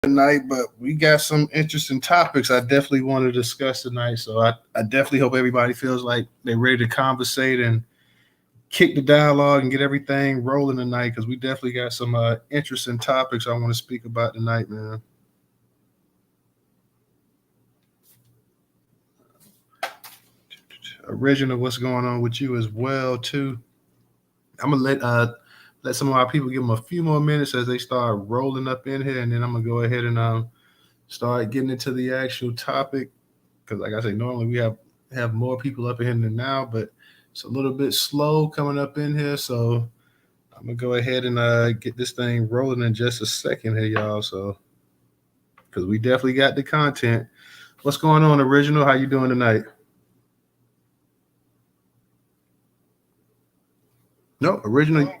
tonight, but we got some interesting topics I definitely want to discuss tonight. So I definitely hope everybody feels like they're ready to conversate and kick the dialogue and get everything rolling tonight because we definitely got some interesting topics I want to speak about tonight, man. Original, what's going on with you as well too? I'm gonna let some of our people give them a few more minutes as they start rolling up in here, and then I'm gonna go ahead and start getting into the actual topic because, like I say, normally we have more people up in here than now, but it's a little bit slow coming up in here. So I'm gonna go ahead and get this thing rolling in just a second here, y'all. So because we definitely got the content. What's going on, original? How you doing tonight? No, original.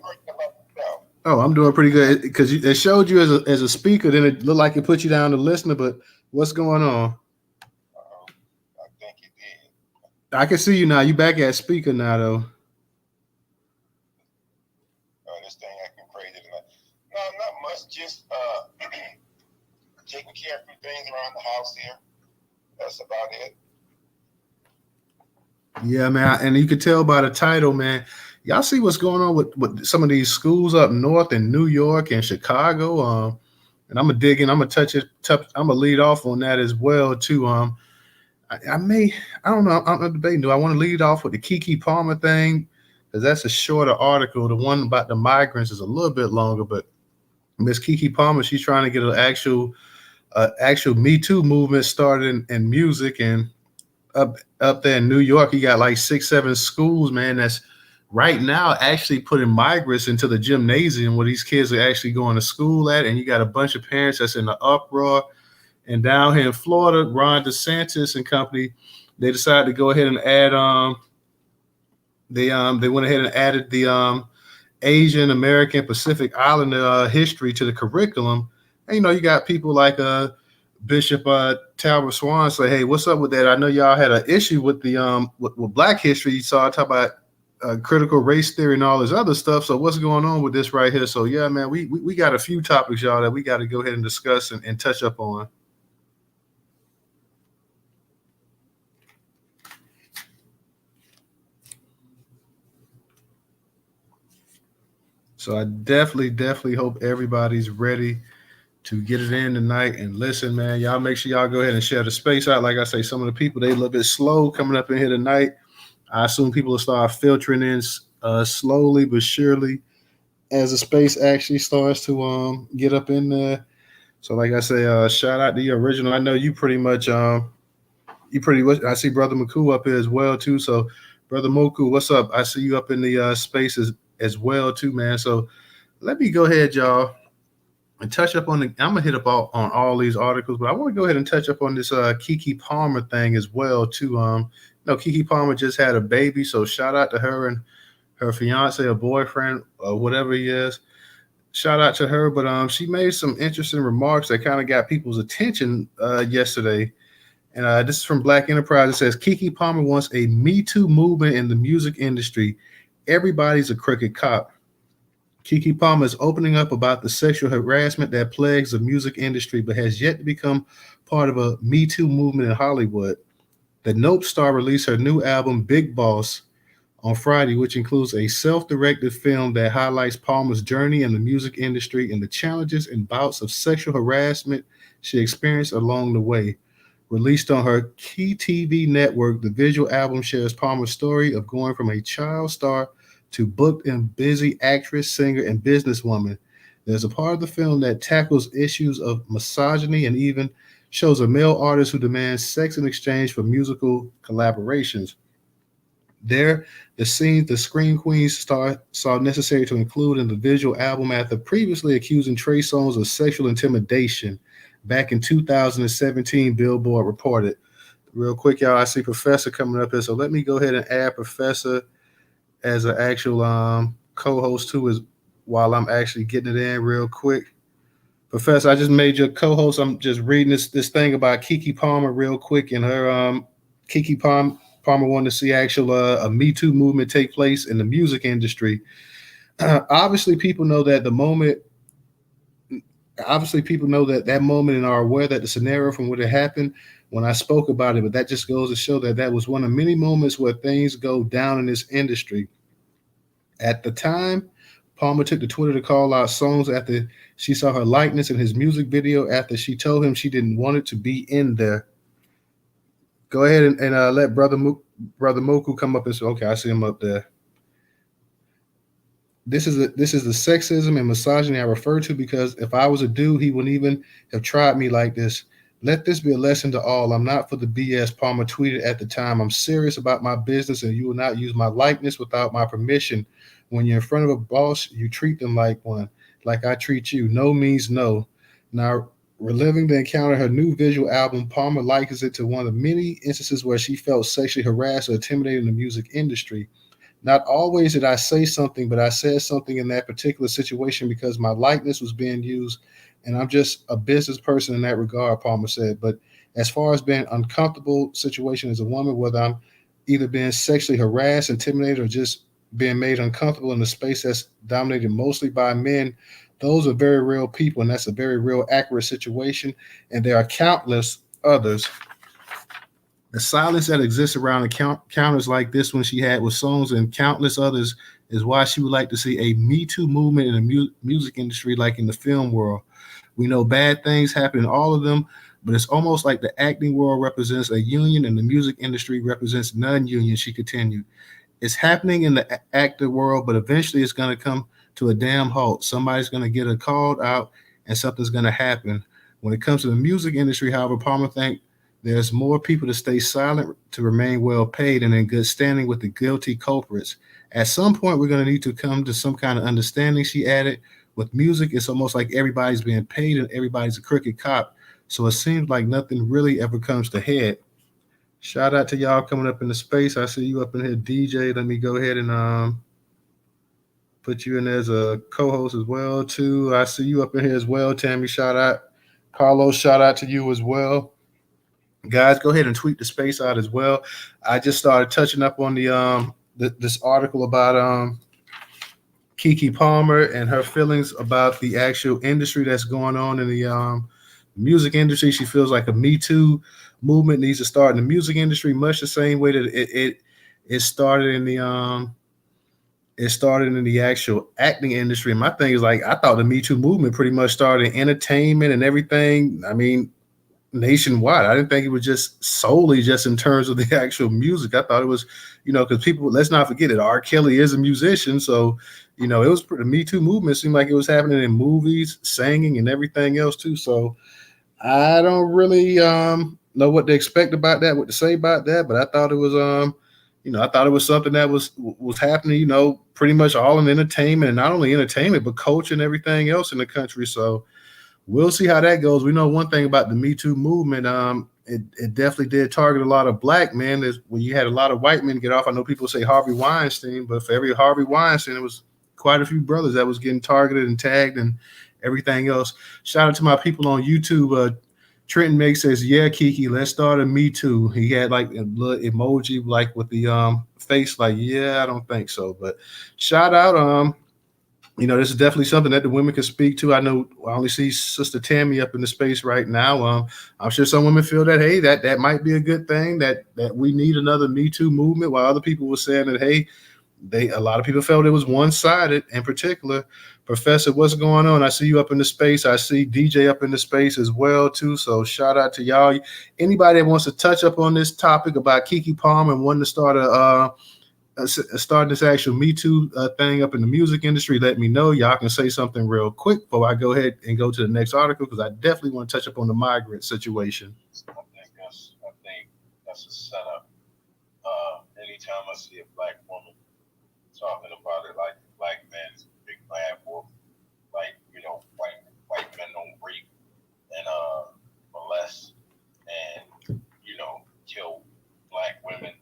Oh, I'm doing pretty good because it showed you as a speaker. Then it looked like it put you down to listener. But what's going on? I can see you now. You back at speaker now, though. Yeah, man, and you could tell by the title, man. Y'all see what's going on with some of these schools up north in New York and Chicago. And I'm gonna dig in. I'm gonna touch it. I'm gonna lead off on that as well too. I may. I don't know. I'm not debating. Do I want to lead off with the Keke Palmer thing? Because that's a shorter article. The one about the migrants is a little bit longer. But Miss Keke Palmer, she's trying to get an actual Me Too movement started in music and up there in New York, you got like 6, 7 schools, man. That's right now actually putting migrants into the gymnasium where these kids are actually going to school at, and you got a bunch of parents that's in the uproar. And down here in Florida, Ron DeSantis and company, they decided to go ahead and add they went ahead and added the Asian American Pacific Islander history to the curriculum. And you got people like Bishop Talbot Swan say, "Hey, what's up with that? I know y'all had an issue with the with Black history. You saw talk about critical race theory and all this other stuff. So what's going on with this right here? So yeah, man, we got a few topics, y'all, that we got to go ahead and discuss and touch up on. So I definitely hope everybody's ready to get it in tonight and listen, man. Y'all make sure y'all go ahead and share the space out. Like I say, some of the people they a little bit slow coming up in here tonight. I assume people will start filtering in slowly but surely as the space actually starts to get up in there. So like I say, shout out to your original. I know you pretty much I see brother Maku up here as well too. So brother Moku, what's up? I see you up in the spaces as well too, man. So let me go ahead, y'all, and touch up on the. I'm gonna hit up on all these articles, but I want to go ahead and touch up on this Keke Palmer thing as well too. Keke Palmer just had a baby, so shout out to her and her fiance or boyfriend or whatever he is. Shout out to her, but she made some interesting remarks that kind of got people's attention yesterday. And this is from Black Enterprise. It says Keke Palmer wants a Me Too movement in the music industry. Everybody's a crooked cop. Keke Palmer is opening up about the sexual harassment that plagues the music industry, but has yet to become part of a Me Too movement in Hollywood. The Nope star released her new album, Big Boss, on Friday, which includes a self directed film that highlights Palmer's journey in the music industry and the challenges and bouts of sexual harassment she experienced along the way. Released on her Key TV network, the visual album shares Palmer's story of going from a child star to booked and busy actress, singer, and businesswoman. There's a part of the film that tackles issues of misogyny and even shows a male artist who demands sex in exchange for musical collaborations. There, the scenes the Scream Queens star saw necessary to include in the visual album after previously accusing Trey Songz of sexual intimidation back in 2017, Billboard reported. Real quick, y'all, I see Professor coming up here, so let me go ahead and add Professor as an actual co-host too, is while I'm actually getting it in real quick. Professor, I just made you a co-host. I'm just reading this thing about Keke Palmer real quick, and her Palmer wanted to see actual a Me Too movement take place in the music industry. Obviously, people know that the moment obviously people know that moment and are aware that the scenario from what it happened when I spoke about it, but that just goes to show that was one of many moments where things go down in this industry. At the time, Palmer took to Twitter to call out songs after she saw her likeness in his music video after she told him she didn't want it to be in there. Go ahead and let Brother Moku come up and say, okay, I see him up there. This is the sexism and misogyny I refer to because if I was a dude, he wouldn't even have tried me like this. Let this be a lesson to all. I'm not for the BS, Palmer tweeted at the time. I'm serious about my business and you will not use my likeness without my permission. When you're in front of a boss, you treat them like one, like I treat you. No means no. Now, reliving the encounter, her new visual album, Palmer likens it to one of many instances where she felt sexually harassed or intimidated in the music industry. Not always did I say something, but I said something in that particular situation because my likeness was being used, and I'm just a business person in that regard, Palmer said. But as far as being uncomfortable situation as a woman, whether I'm either being sexually harassed, intimidated, or just being made uncomfortable in a space that's dominated mostly by men, those are very real people, and that's a very real, accurate situation. And there are countless others. The silence that exists around encounters like this one she had with songs and countless others is why she would like to see a Me Too movement in the music industry, like in the film world. We know bad things happen in all of them, but it's almost like the acting world represents a union and the music industry represents non-union, she continued. It's happening in the actor world, but eventually it's going to come to a damn halt. Somebody's going to get a called out and something's going to happen. When it comes to the music industry, however, Palmer thinks there's more people to stay silent to remain well paid and in good standing with the guilty culprits. At some point, we're going to need to come to some kind of understanding, she added. With music, it's almost like everybody's being paid and everybody's a crooked cop. So it seems like nothing really ever comes to head. Shout out to y'all coming up in the space. I see you up in here, DJ. Let me go ahead and put you in as a co-host as well, too. I see you up in here as well, Tammy. Shout out. Carlos, shout out to you as well. Guys, go ahead and tweet the space out as well. I just started touching up on this article about Keke Palmer and her feelings about the actual industry that's going on in the music industry. She feels like a Me Too movement needs to start in the music industry, much the same way that it started in the actual acting industry. And my thing is like I thought the Me Too movement pretty much started in entertainment and everything. I mean, nationwide. I didn't think it was just solely just in terms of the actual music. I thought it was, because people, let's not forget it. R. Kelly is a musician. So, it was the Me Too movement seemed like it was happening in movies, singing and everything else too. So I don't really know what to expect about that, what to say about that. But I thought it was I thought it was something that was happening, pretty much all in entertainment and not only entertainment, but culture and everything else in the country. So we'll see how that goes. We know one thing about the Me Too movement. It definitely did target a lot of black men. There's, when you had a lot of white men get off, I know people say Harvey Weinstein, but for every Harvey Weinstein, it was quite a few brothers that was getting targeted and tagged and everything else. Shout out to my people on YouTube. Trenton Meg says, "Yeah, Keke, let's start a Me Too." He had like a little emoji, like with the face, like, "Yeah, I don't think so." But shout out, this is definitely something that the women can speak to. I know I only see Sister Tammy up in the space right now. I'm sure some women feel that, hey, that might be a good thing, that we need another Me Too movement, while other people were saying that, hey, a lot of people felt it was one-sided. In particular, Professor, what's going on? I see you up in the space. I see DJ up in the space as well, too. So shout out to y'all. Anybody that wants to touch up on this topic about Keke Palmer and wanting to start starting this actual Me Too thing up in the music industry, let me know. Y'all can say something real quick before I go ahead and go to the next article, because I definitely want to touch up on the migrant situation. I think that's a setup. Anytime I see a black woman talking about it like black man is a big bad wolf, like white men don't rape and molest and kill black women.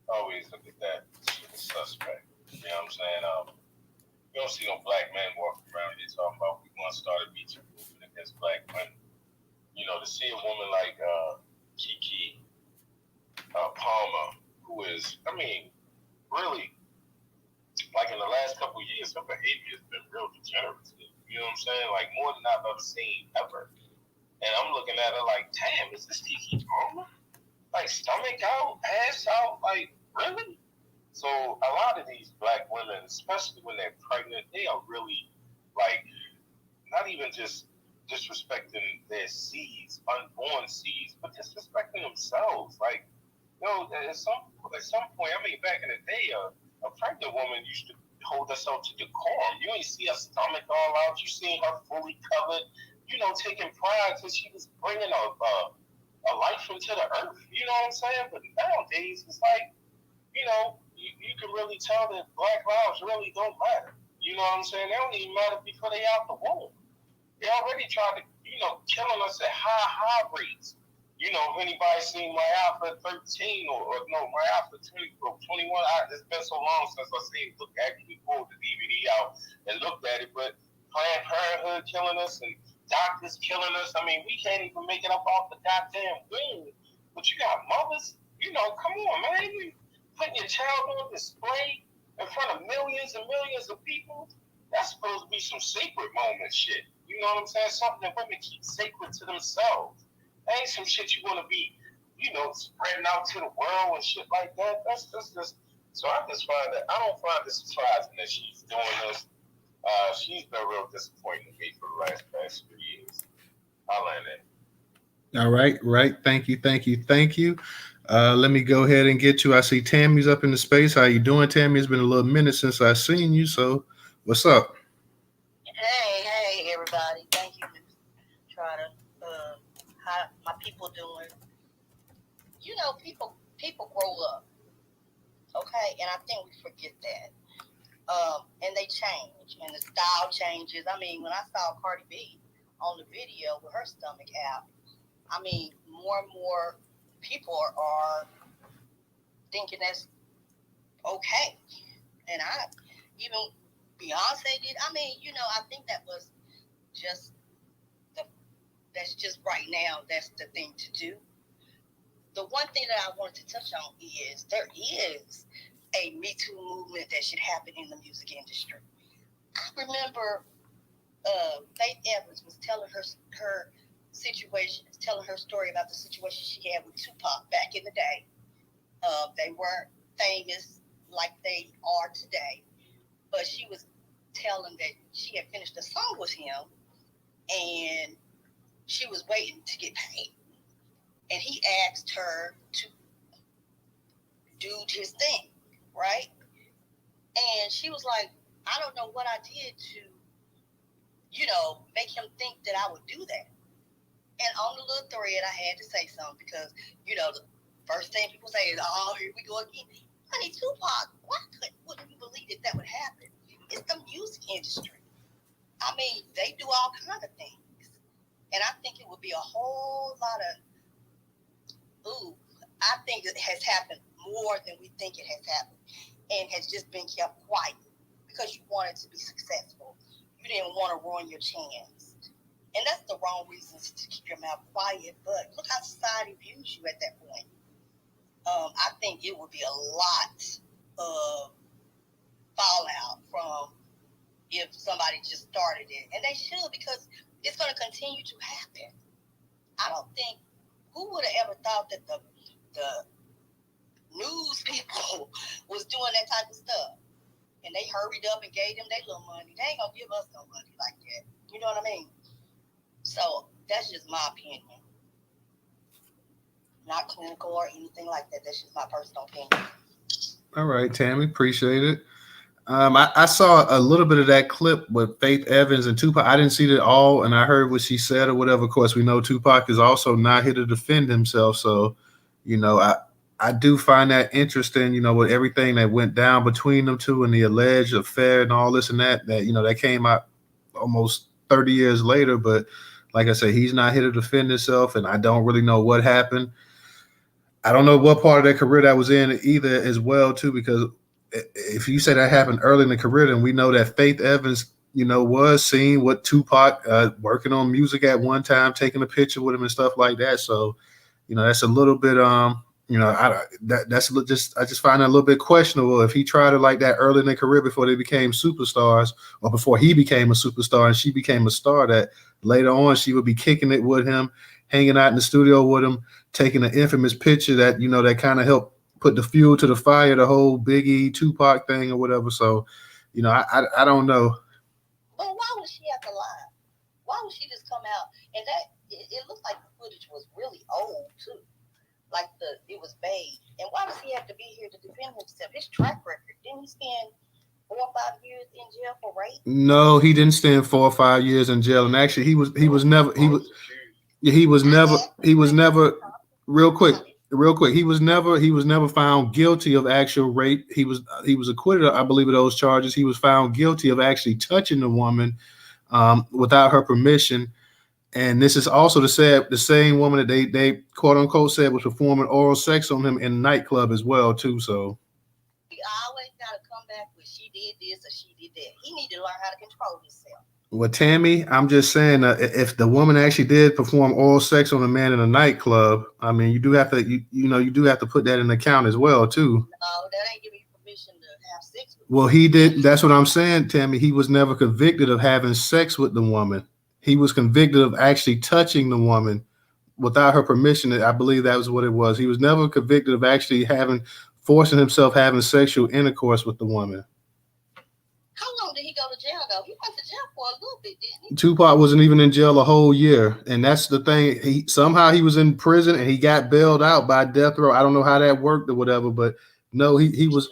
Always look at that as a suspect. You know what I'm saying? You don't see no black men walking around here talking about we want to start a Me Too movement against black women. To see a woman like Keke Palmer, who is, really, like in the last couple of years, her behavior has been real degenerative. You know what I'm saying? Like more than I've ever seen ever. And I'm looking at her like, damn, is this Keke Palmer? Like stomach out, ass out, like really? So a lot of these black women, especially when they're pregnant, they are really like not even just disrespecting their seeds, unborn seeds, but disrespecting themselves. Like, at some point, I mean, back in the day, a pregnant woman used to hold herself to decorum. You ain't see her stomach all out. You seen her fully covered. Taking pride because she was bringing a life into the earth. You know what I'm saying? But nowadays, it's like, you can really tell that black lives really don't matter. You know what I'm saying? They don't even matter before they out the womb. They already tried to, killing us at high rates. If anybody seen my Alpha 13 or no, my Alpha 20 or 21, it's been so long since I seen, actually pulled the DVD out and looked at it, but Planned Parenthood killing us and doctors killing us. I mean, we can't even make it up off the goddamn womb. But you got mothers, come on, man. You putting your child on display in front of millions and millions of people. That's supposed to be some sacred moment shit. You know what I'm saying? Something that women keep sacred to themselves. That ain't some shit you want to be, spreading out to the world and shit like that. That's just. So I just find that I don't find it surprising that she's doing this. She's been real disappointing to me for the past 3 years. I'll land it. All right, right. Thank you, thank you, thank you. Let me go ahead and get you. I see Tammy's up in the space. How you doing, Tammy? It's been a little minute since I've seen you. So, what's up? Hey, everybody. Thank you for trying to how my people doing. People grow up, okay, and I think we forget that. And they change, and the style changes. I mean, when I saw Cardi B on the video with her stomach out, I mean, more and more people are thinking that's okay, and even Beyonce did. I mean, I think that was just that's just right now. That's the thing to do. The one thing that I wanted to touch on is there is a MeToo movement that should happen in the music industry. I remember Faith Evans was telling her situation, telling her story about the situation she had with Tupac back in the day. They weren't famous like they are today, but she was telling that she had finished a song with him and she was waiting to get paid. And he asked her to do his thing, right? And she was like, I don't know what I did to, make him think that I would do that. And on the little thread, I had to say something because, the first thing people say is, oh, here we go again. Honey, Tupac, wouldn't you believe that would happen? It's the music industry. I mean, they do all kinds of things. And I think it would be a whole lot of, I think it has happened more than we think it has happened and has just been kept quiet because you wanted to be successful. You didn't want to ruin your chance. And that's the wrong reasons to keep your mouth quiet, but look how society views you at that point. I think it would be a lot of fallout from if somebody just started it. And they should, because it's going to continue to happen. I don't think, who would have ever thought that the news people was doing that type of stuff? And they hurried up and gave them their little money. They ain't going to give us no money like that. You know what I mean? So that's just my opinion. Not clinical or anything like that. That's just my personal opinion. All right, Tammy, appreciate it. I saw a little bit of that clip with Faith Evans and Tupac. I didn't see it all, and I heard what she said or whatever. Of course, we know Tupac is also not here to defend himself. So, I do find that interesting, with everything that went down between them two and the alleged affair and all this and that, that came out almost 30 years later. But like I said, he's not here to defend himself, and I don't really know what happened. I don't know what part of their career that was in either as well, too, because if you say that happened early in the career, then we know that Faith Evans, was seen with Tupac working on music at one time, taking a picture with him and stuff like that. So, that's a little bit, I just find that a little bit questionable. If he tried it like that early in their career before they became superstars, or before he became a superstar and she became a star, that later on she would be kicking it with him, hanging out in the studio with him, taking an infamous picture that that kind of helped put the fuel to the fire, the whole Biggie Tupac thing or whatever. So, I don't know. But why would she have to lie? Why would she just come out? And it looks like the footage was really old too. Like it was made. And why does he have to be here to defend himself? His track record, didn't he spend 4 or 5 years in jail for rape? No, he didn't spend 4 or 5 years in jail. And actually he was never real quick. He was never found guilty of actual rape. He was acquitted, I believe, of those charges. He was found guilty of actually touching the woman without her permission. And this is also the same woman that they quote unquote said was performing oral sex on him in a nightclub as well too. So he always gotta come back with she did this or she did that. He need to learn how to control himself. Well, Tammy, I'm just saying, if the woman actually did perform oral sex on a man in a nightclub, I mean, you do have to you do have to put that in account as well too. No, that ain't giving you permission to have sex with. Well, he did. That's what I'm saying, Tammy. He was never convicted of having sex with the woman. He was convicted of actually touching the woman without her permission. I believe that was what it was. He was never convicted of actually forcing himself having sexual intercourse with the woman. How long did he go to jail though? He went to jail for a little bit, didn't he? Tupac wasn't even in jail a whole year. And that's the thing. He was in prison and he got bailed out by death row. I don't know how that worked or whatever, but no, he was.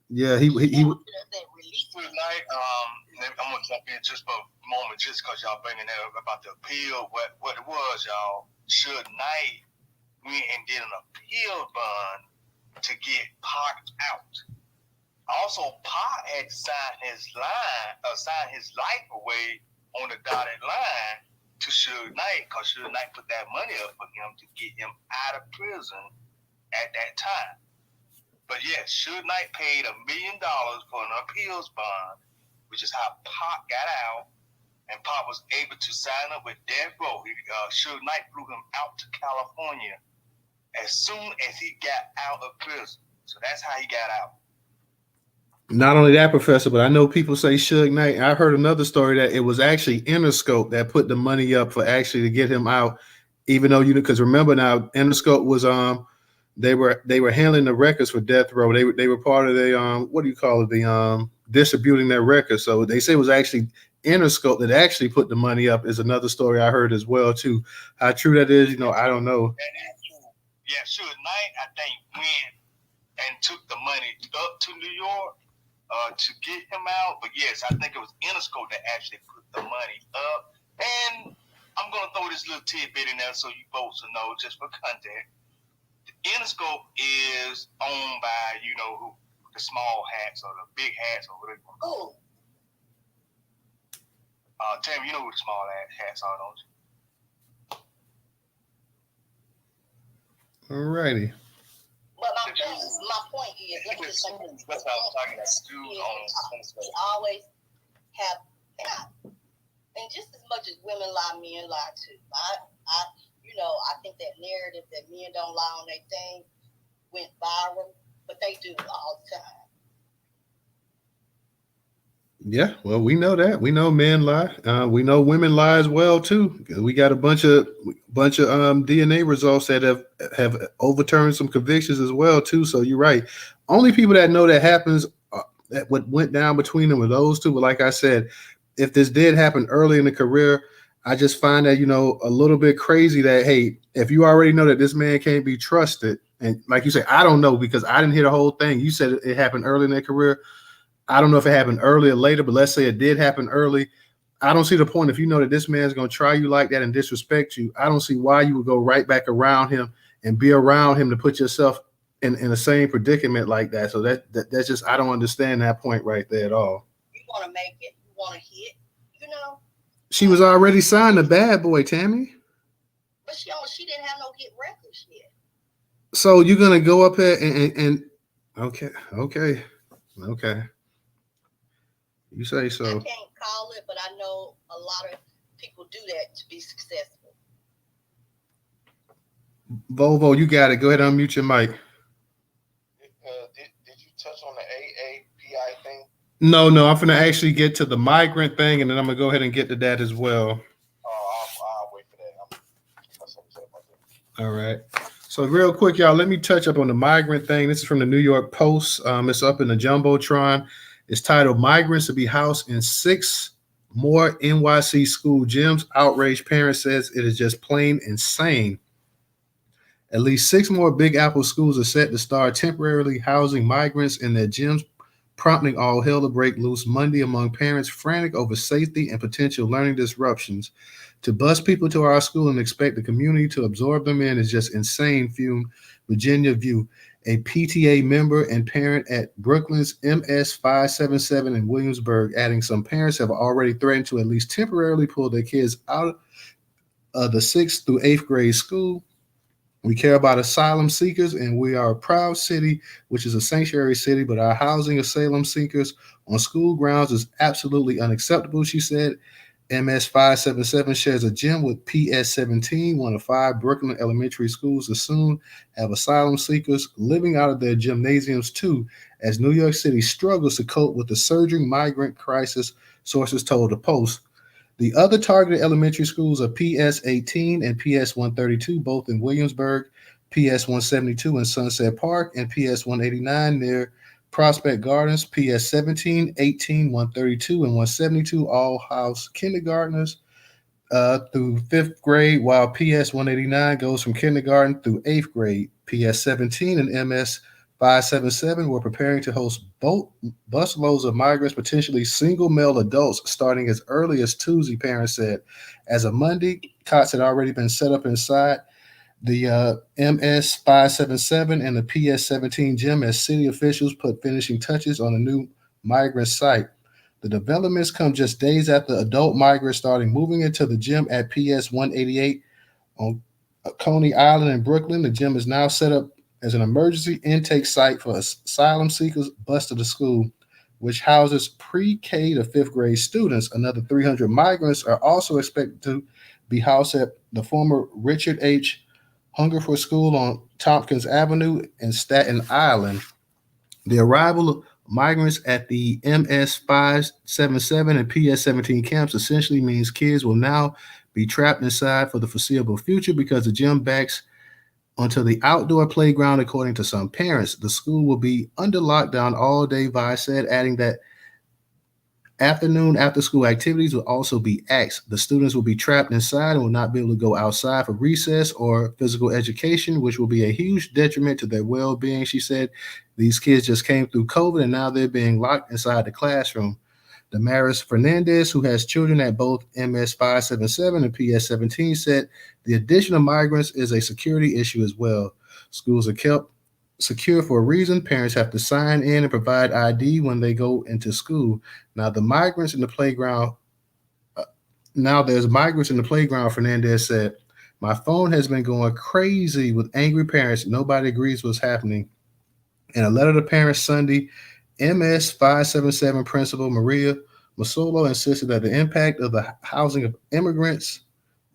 Yeah, he I'm gonna jump in just for a moment, just because y'all bringing that up about the appeal. What it was, y'all. Suge Knight went and did an appeal bond to get Pac out. Also, Pac had signed his life away on the dotted line to Suge Knight, because Suge Knight put that money up for him to get him out of prison at that time. But yes, Suge Knight paid $1 million for an appeals bond, which is how Pac got out, and Pac was able to sign up with Death Row. Suge Knight flew him out to California as soon as he got out of prison. So that's how he got out. Not only that, Professor, but I know people say Suge Knight. I heard another story that it was actually Interscope that put the money up for actually to get him out, even though because remember now, Interscope was they were handling the records for Death Row. They were part of the distributing their records. So they say it was actually Interscope that actually put the money up. Is another story I heard as well too. How true that is, I don't know. That is true. Yeah, Suge Knight, I think, went and took the money up to New York to get him out. But yes, I think it was Interscope that actually put the money up. And I'm gonna throw this little tidbit in there so you folks will know, just for context. Interscope is owned by, who, the small hats or the big hats or whatever you want to call them. Tam, you know who the small hats are, don't you? Alrighty. But my point is, let me just say this. That's what I was talking about. We always have, and just as much as women lie, men lie too. I think that narrative that men don't lie on their thing went viral, but they do all the time. Yeah, well, we know that. We know men lie. We know women lie as well too. We got a bunch of DNA results that have overturned some convictions as well too. So you're right. Only people that know that happens, that what went down between them were those two. But like I said, if this did happen early in the career, I just find that a little bit crazy that, hey, if you already know that this man can't be trusted, and like you say, I don't know because I didn't hear the whole thing. You said it happened early in their career. I don't know if it happened early or later, but let's say it did happen early. I don't see the point. If you know that this man's going to try you like that and disrespect you, I don't see why you would go right back around him and be around him to put yourself in the same predicament like that. So that's just, I don't understand that point right there at all. You want to make it, you want to hit, She was already signed to Bad Boy, Tammy. But she didn't have no hit records yet. So you're going to go up there and okay. You say so. I can't call it, but I know a lot of people do that to be successful. Volvo, you got it. Go ahead and unmute your mic. Did you touch on the AAPI thing? No, I'm gonna actually get to the migrant thing, and then I'm gonna go ahead and get to that as well. I'll wait for that. That's what I'm saying about that. All right. So real quick, y'all, let me touch up on the migrant thing. This is from the New York Post. It's up in the Jumbotron. It's titled "Migrants to be housed in 6 more NYC school gyms. Outraged parents says it is just plain insane." At least 6 more Big Apple schools are set to start temporarily housing migrants in their gyms, prompting all hell to break loose Monday among parents frantic over safety and potential learning disruptions. To bus people to our school and expect the community to absorb them in is just insane, fumed Virginia View, a PTA member and parent at Brooklyn's MS 577 in Williamsburg, adding some parents have already threatened to at least temporarily pull their kids out of the 6th through 8th grade school. We care about asylum seekers, and we are a proud city, which is a sanctuary city, but our housing asylum seekers on school grounds is absolutely unacceptable, she said. MS 577 shares a gym with PS 17, one of 5 Brooklyn elementary schools that soon have asylum seekers living out of their gymnasiums too, as New York City struggles to cope with the surging migrant crisis, sources told the Post. The other targeted elementary schools are PS 18 and PS 132, both in Williamsburg, PS 172 in Sunset Park, and PS 189 near Prospect Gardens. PS 17, 18, 132, and 172 all house kindergartners through 5th grade, while PS 189 goes from kindergarten through 8th grade. PS 17 and MS 577 were preparing to host boat busloads of migrants, potentially single male adults, starting as early as Tuesday, parents said. As of Monday, cots had already been set up inside the MS 577 and the PS 17 gym as city officials put finishing touches on a new migrant site. The developments come just days after adult migrants started moving into the gym at PS 188 on Coney Island in Brooklyn. The gym is now set up as an emergency intake site for asylum seekers bused to the school, which houses pre-K to 5th grade students. Another 300 migrants are also expected to be housed at the former Richard H. Hungerford School on Tompkins Avenue in Staten Island. The arrival of migrants at the MS 577 and PS 17 camps essentially means kids will now be trapped inside for the foreseeable future because the gym backs onto the outdoor playground, according to some parents. The school will be under lockdown all day, Vi said, adding that afternoon after school activities will also be axed. The students will be trapped inside and will not be able to go outside for recess or physical education, which will be a huge detriment to their well being, she said. These kids just came through COVID and now they're being locked inside the classroom. Damaris Fernandez, who has children at both MS 577 and PS 17, said the addition of migrants is a security issue as well. Schools are kept secure for a reason. Parents have to sign in and provide ID when they go into school. Now, the migrants in the playground, now there's migrants in the playground, Fernandez said. My phone has been going crazy with angry parents. Nobody agrees what's happening. In a letter to parents Sunday, MS 577 Principal Maria Masolo insisted that the impact of the housing of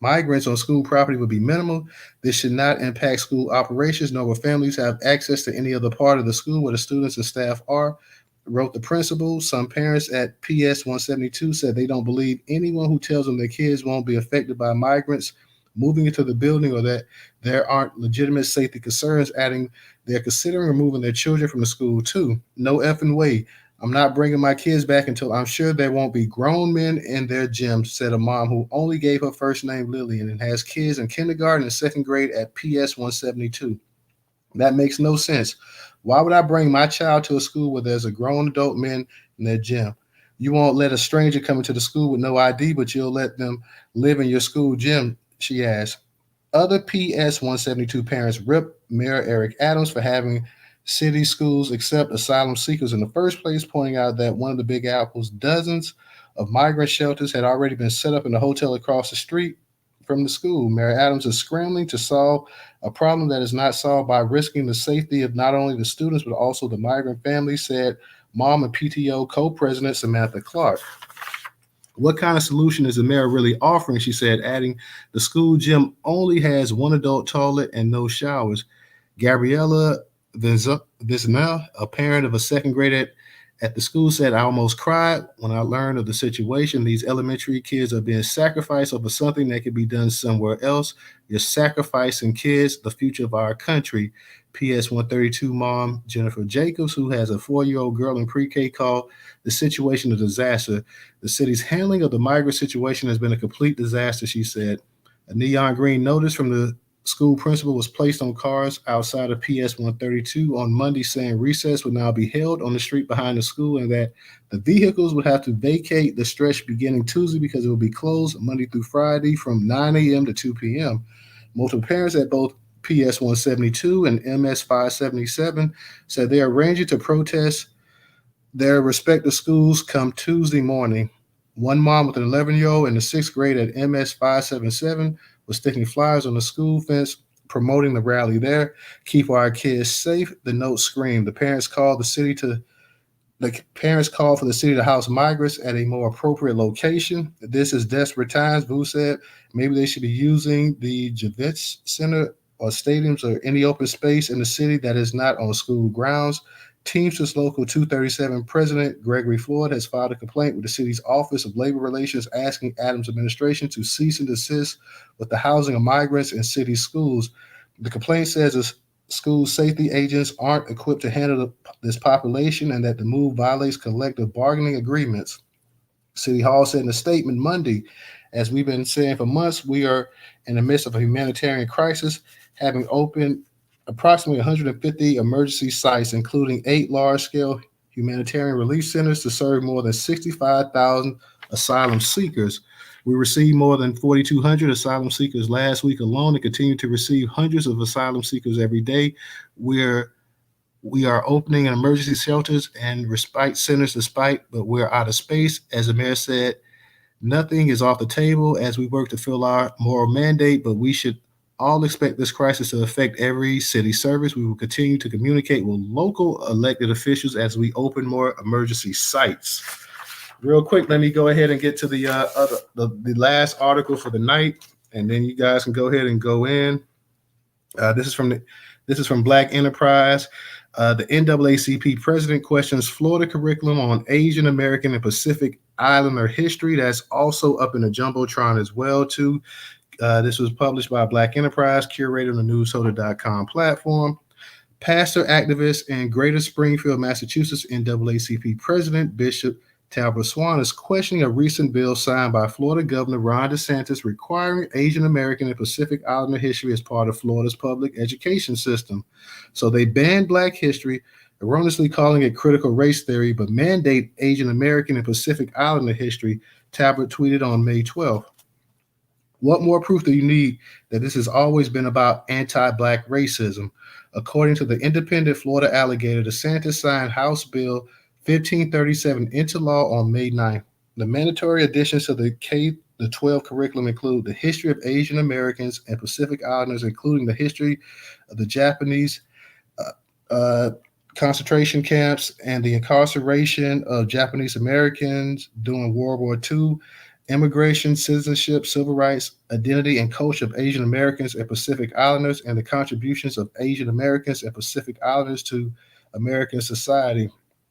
migrants on school property would be minimal. This should not impact school operations, nor will families have access to any other part of the school where the students and staff are, wrote the principal. Some parents at PS 172 said they don't believe anyone who tells them their kids won't be affected by migrants moving into the building or that there aren't legitimate safety concerns, adding they're considering removing their children from the school too. No effing way. I'm not bringing my kids back until I'm sure there won't be grown men in their gym, said a mom who only gave her first name Lillian and has kids in kindergarten and 2nd grade at PS 172. That makes no sense. Why would I bring my child to a school where there's a grown adult men in their gym? You won't let a stranger come into the school with no ID, but you'll let them live in your school gym, she asked. Other PS 172 parents ripped Mayor Eric Adams for having city schools accept asylum seekers in the first place, pointing out that one of the Big Apple's dozens of migrant shelters had already been set up in the hotel across the street from the school. Mayor Adams is scrambling to solve a problem that is not solved by risking the safety of not only the students, but also the migrant families, said Mom and PTO co-president Samantha Clark. What kind of solution is the mayor really offering? She said, adding, the school gym only has one adult toilet and no showers. Gabriella Viznell, a parent of a second grader at the school, said, I almost cried when I learned of the situation. These elementary kids are being sacrificed over something that could be done somewhere else. You're sacrificing kids, the future of our country. PS 132 mom Jennifer Jacobs, who has a 4-year-old girl in pre K, called the situation a disaster. The city's handling of the migrant situation has been a complete disaster, she said. A neon green notice from the school principal was placed on cars outside of PS 132 on Monday, saying recess would now be held on the street behind the school and that the vehicles would have to vacate the stretch beginning Tuesday because it will be closed Monday through Friday from 9 a.m. to 2 p.m. Multiple parents at both PS 172 and MS 577 said they are arranging to protest their respective schools come Tuesday morning. One mom with an 11-year-old in the sixth grade at MS 577 was sticking flyers on the school fence promoting the rally there. Keep our kids safe, the note screamed. The parents called for the city to house migrants at a more appropriate location. This is desperate times, Vu said. Maybe they should be using the Javits Center or stadiums or any open space in the city that is not on school grounds. Teamsters Local 237 President Gregory Floyd has filed a complaint with the city's Office of Labor Relations asking Adams administration to cease and desist with the housing of migrants in city schools. The complaint says the school safety agents aren't equipped to handle this population and that the move violates collective bargaining agreements. City Hall said in a statement Monday, as we've been saying for months, we are in the midst of a humanitarian crisis, having opened approximately 150 emergency sites, including 8 large-scale humanitarian relief centers to serve more than 65,000 asylum seekers. We received more than 4,200 asylum seekers last week alone and continue to receive hundreds of asylum seekers every day. We're we are opening emergency shelters and respite centers despite, but we're out of space. As the mayor said, nothing is off the table as we work to fill our moral mandate, but we should all expect this crisis to affect every city service. We will continue to communicate with local elected officials as we open more emergency sites. Real quick, let me go ahead and get to the last article for the night, and then you guys can go ahead and go in. This is from Black Enterprise. The NAACP president questions Florida curriculum on Asian American and Pacific Islander history. That's also up in the jumbotron as well too. This was published by Black Enterprise, curator on the Newstoter.com platform. Pastor activist in Greater Springfield, Massachusetts, NAACP president Bishop Talbot Swan is questioning a recent bill signed by Florida Governor Ron DeSantis requiring Asian American and Pacific Islander history as part of Florida's public education system. So they banned Black history, erroneously calling it critical race theory, but mandate Asian American and Pacific Islander history, Talbot tweeted on May 12th. What more proof do you need that this has always been about anti-Black racism? According to the independent Florida Alligator, DeSantis signed House Bill 1537 into law on May 9th. The mandatory additions to the K-12 curriculum include the history of Asian Americans and Pacific Islanders, including the history of the Japanese concentration camps and the incarceration of Japanese Americans during World War II, immigration, citizenship, civil rights, identity, and culture of Asian Americans and Pacific Islanders, and the contributions of Asian Americans and Pacific Islanders to American society.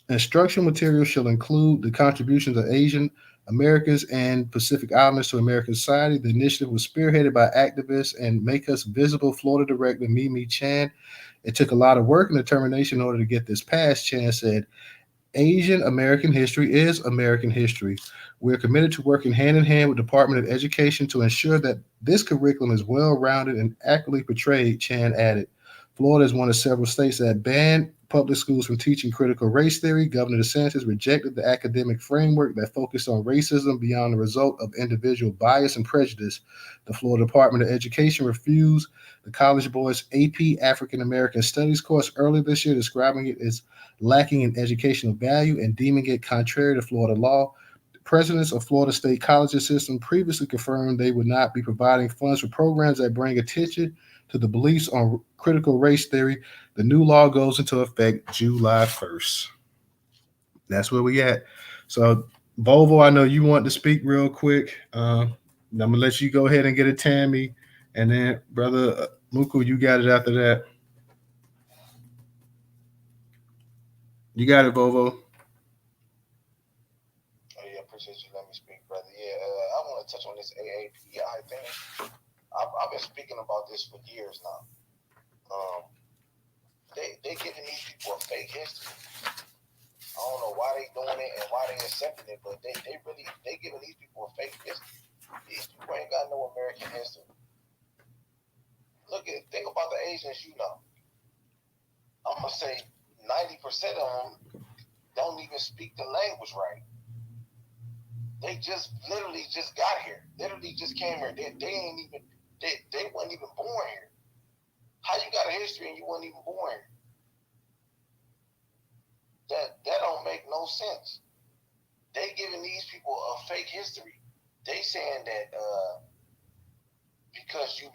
Instructional material shall include the contributions of Asian Americans and Pacific Islanders to American society. The initiative was spearheaded by activists and Make Us Visible Florida director Mimi Chan. It took a lot of work and determination in order to get this passed, Chan said. Asian American history is American history. We're committed to working hand in hand with the Department of Education to ensure that this curriculum is well-rounded and accurately portrayed, Chan added. Florida is one of several states that banned public schools from teaching critical race theory. Governor DeSantis rejected the academic framework that focused on racism beyond the result of individual bias and prejudice. The Florida Department of Education refused the College Board's AP African American Studies course earlier this year, describing it as lacking in educational value and deeming it contrary to Florida law. Presidents of Florida State Colleges system previously confirmed they would not be providing funds for programs that bring attention to the beliefs on critical race theory. The new law goes into effect July 1st. That's where we at. So Volvo, I know you want to speak real quick. I'm gonna let you go ahead and get it, Tammy, and then brother Muku, you got it after that. You got it, Volvo. Oh yeah, appreciate you letting me speak, brother. Yeah, I want to touch on this AAPI thing. I've been speaking about this for years now. They giving these people a fake history. I don't know why they doing it and why they accepting it, but they giving these people a fake history. These people ain't got no American history. Think about the Asians you know. I'm gonna say 90% of them don't even speak the language right. They just literally just got here. Literally just came here. They ain't even they weren't even born here. How you got a history and you weren't even born here? That don't make no sense. They giving these people a fake history. They saying that because you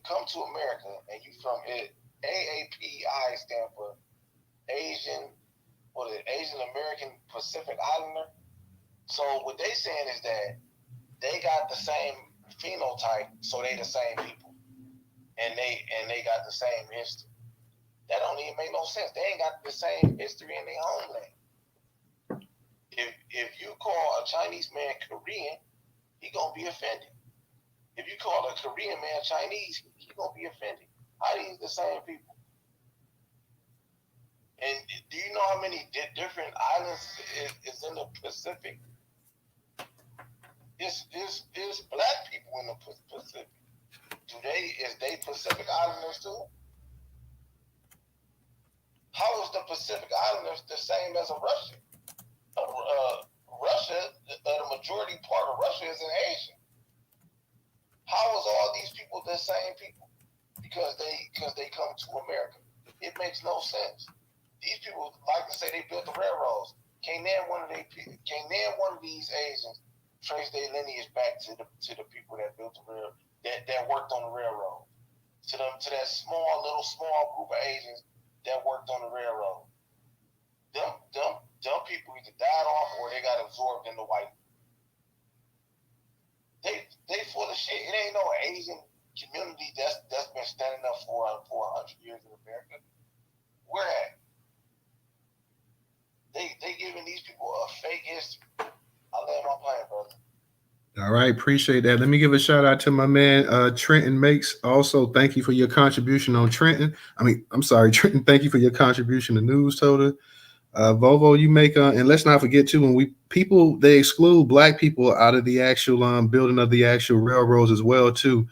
come to America and you from it, AAPI stand for Asian American Pacific Islander. So what they saying is that they got the same phenotype, so they the same people, and they got the same history. That don't even make no sense. They ain't got the same history in their homeland. If you call a Chinese man Korean, he gonna be offended. If you call a Korean man Chinese, he gonna be offended. How these the same people? And do you know how many different islands is in the Pacific? There's black people in the Pacific. Is they Pacific Islanders too? How is the Pacific Islanders the same as a Russian? Russia, the majority part of Russia is in Asia. How is all these people the same people? Because they come to America. It makes no sense. These people like to say they built the railroads. Can't name one of these Asians trace their lineage back to the people that built the railroad, that worked on the railroad. To that small group of Asians that worked on the railroad. Them people either died off or they got absorbed in the white. They full of shit. It ain't no Asian community that's been standing up for 100 years in America. Where at? They giving these people a fake history. I land my plane, brother. All right, appreciate that. Let me give a shout out to my man Trenton Makes. Also, thank you for your contribution on Trenton. I'm sorry, Trenton. Thank you for your contribution to Newstoter. Volvo, you make and let's not forget too, when they exclude black people out of the actual building of the actual railroads as well too.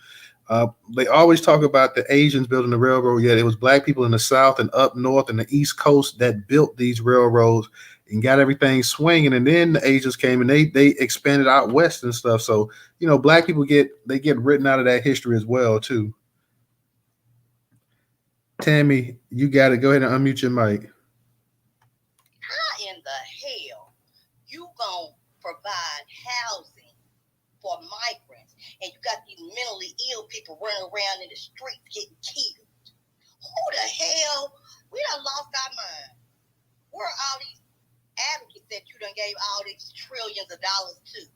They always talk about the Asians building the railroad. Yeah, it was black people in the South and up north and the East Coast that built these railroads and got everything swinging. And then the Asians came and they expanded out west and stuff. So black people get written out of that history as well too. Tammy, you got it. Go ahead and unmute your mic. How in the hell you gonna provide housing for migrants and you got these mentally ill people running around in the streets getting killed? Who the hell? We done lost our mind. Where are all these advocates that you done gave all these trillions of dollars to?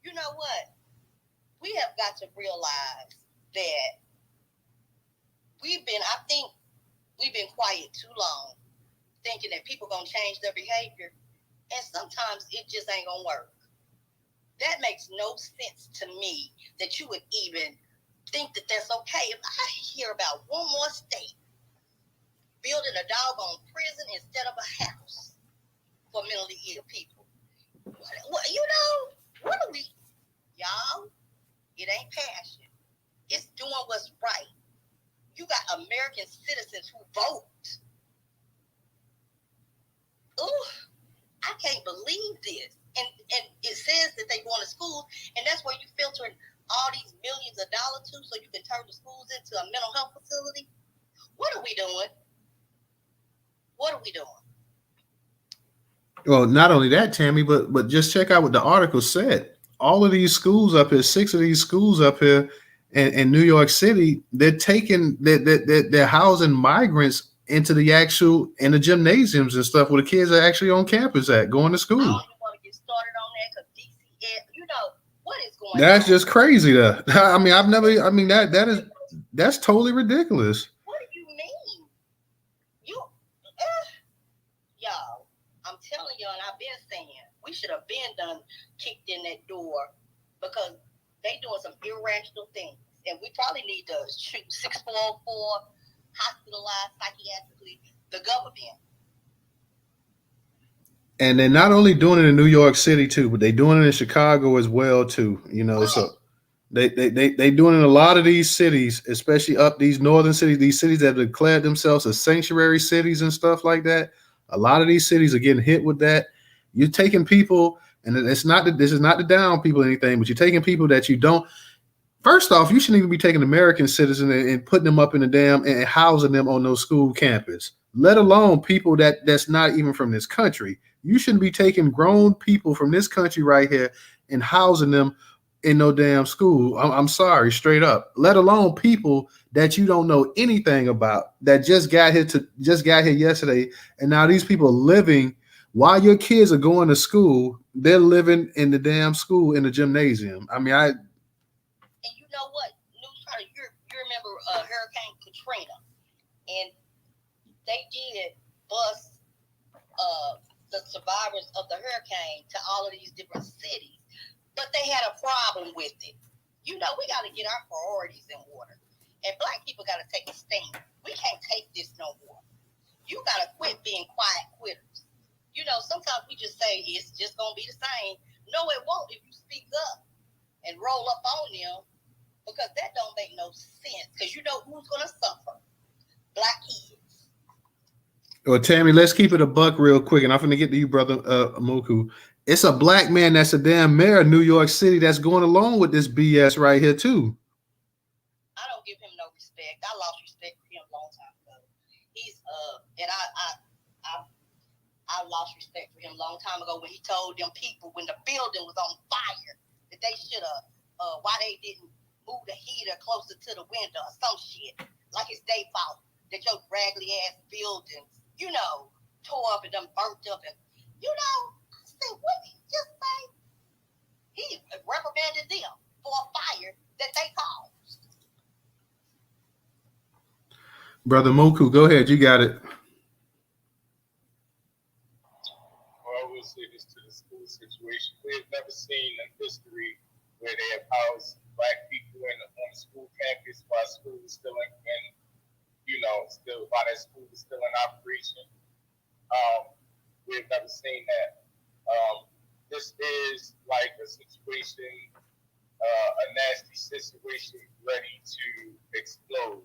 You know what? We have got to realize that I think we've been quiet too long, thinking that people gonna change their behavior, and sometimes it just ain't gonna work. That makes no sense to me that you would even think that that's okay. If I hear about one more state building a doggone prison instead of a house for mentally ill people, what are we, y'all? It ain't passion. It's doing what's right. You got American citizens who vote. Ooh, I can't believe this. And it says that they going to schools, and that's where you filtering all these millions of dollars to, so you can turn the schools into a mental health facility. What are we doing? Well, not only that, Tammy, but just check out what the article said. All of these schools up here, 6 of these schools up here in New York City, they're housing migrants into in the gymnasiums and stuff where the kids are actually on campus going to school. I don't want to get started That's just crazy. Though. I mean, that's totally ridiculous. What do you mean? Y'all, I'm telling you, and I've been saying, we should have been done kicked in that door because they doing some irrational things. And we probably need to shoot 6404, hospitalized psychiatrically, the government. And they're not only doing it in New York City too, but they're doing it in Chicago as well too. So they doing it in a lot of these cities, especially up these northern cities, these cities that have declared themselves as sanctuary cities and stuff like that. A lot of these cities are getting hit with that. You're taking people, and this is not to down people or anything, but you're taking people that you don't. First off, you shouldn't even be taking American citizens and putting them up in the damn and housing them on those school campus, let alone people that's not even from this country. You shouldn't be taking grown people from this country right here and housing them in no damn school. I'm sorry, straight up. Let alone people that you don't know anything about that just got here yesterday, and now these people are living while your kids are going to school. They're living in the damn school in the gymnasium. I mean, And you know what, Newstoter, you remember Hurricane Katrina, and they did bus the survivors of the hurricane to all of these different cities, but they had a problem with it. We got to get our priorities in order, and Black people got to take a stand. We can't take this no more. You got to quit being quiet quitters. Sometimes we just say it's just gonna be the same. No, it won't if you speak up and roll up on them, because that don't make no sense. Because you know who's gonna suffer? Black kids. well, Tammy, let's keep it a buck real quick, and I'm gonna get to you, brother Moku. It's a Black man that's a damn mayor of New York City that's going along with this BS right here too. I don't give him no respect. I lost respect for him a long time ago. He's and I lost respect for him a long time ago when he told them people when the building was on fire that they should have why they didn't move the heater closer to the window or some shit. Like it's their fault that your raggedy ass buildings, tore up and done burnt up, and I said, what did he just say? He reprimanded them for a fire that they caused. Brother Moku, go ahead, you got it. Well, I will say this to the school situation. We have never seen in history where they have housed Black people on the school campus while school is still while that school is still in operation. We have never seen that. This is like a situation, a nasty situation ready to explode.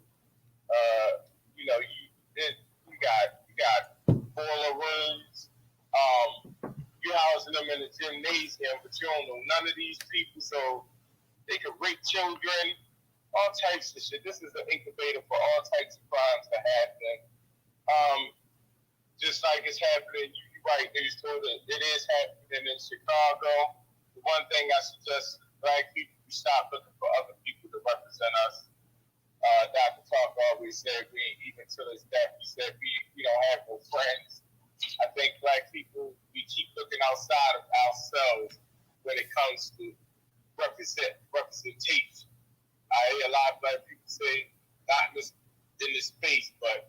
You got boiler rooms. You housing them in a gymnasium, but you don't know none of these people, so they could rape children, all types of shit. This is an incubator for all types of crimes to happen. Just like it's happening, you're right, it is happening in Chicago. The one thing I suggest Black people, we stop looking for other people to represent us. Dr. Talk always said, even to this death, he said we don't have no friends. I think Black people, we keep looking outside of ourselves when it comes to representation. I hear a lot of Black people say, not in this space, but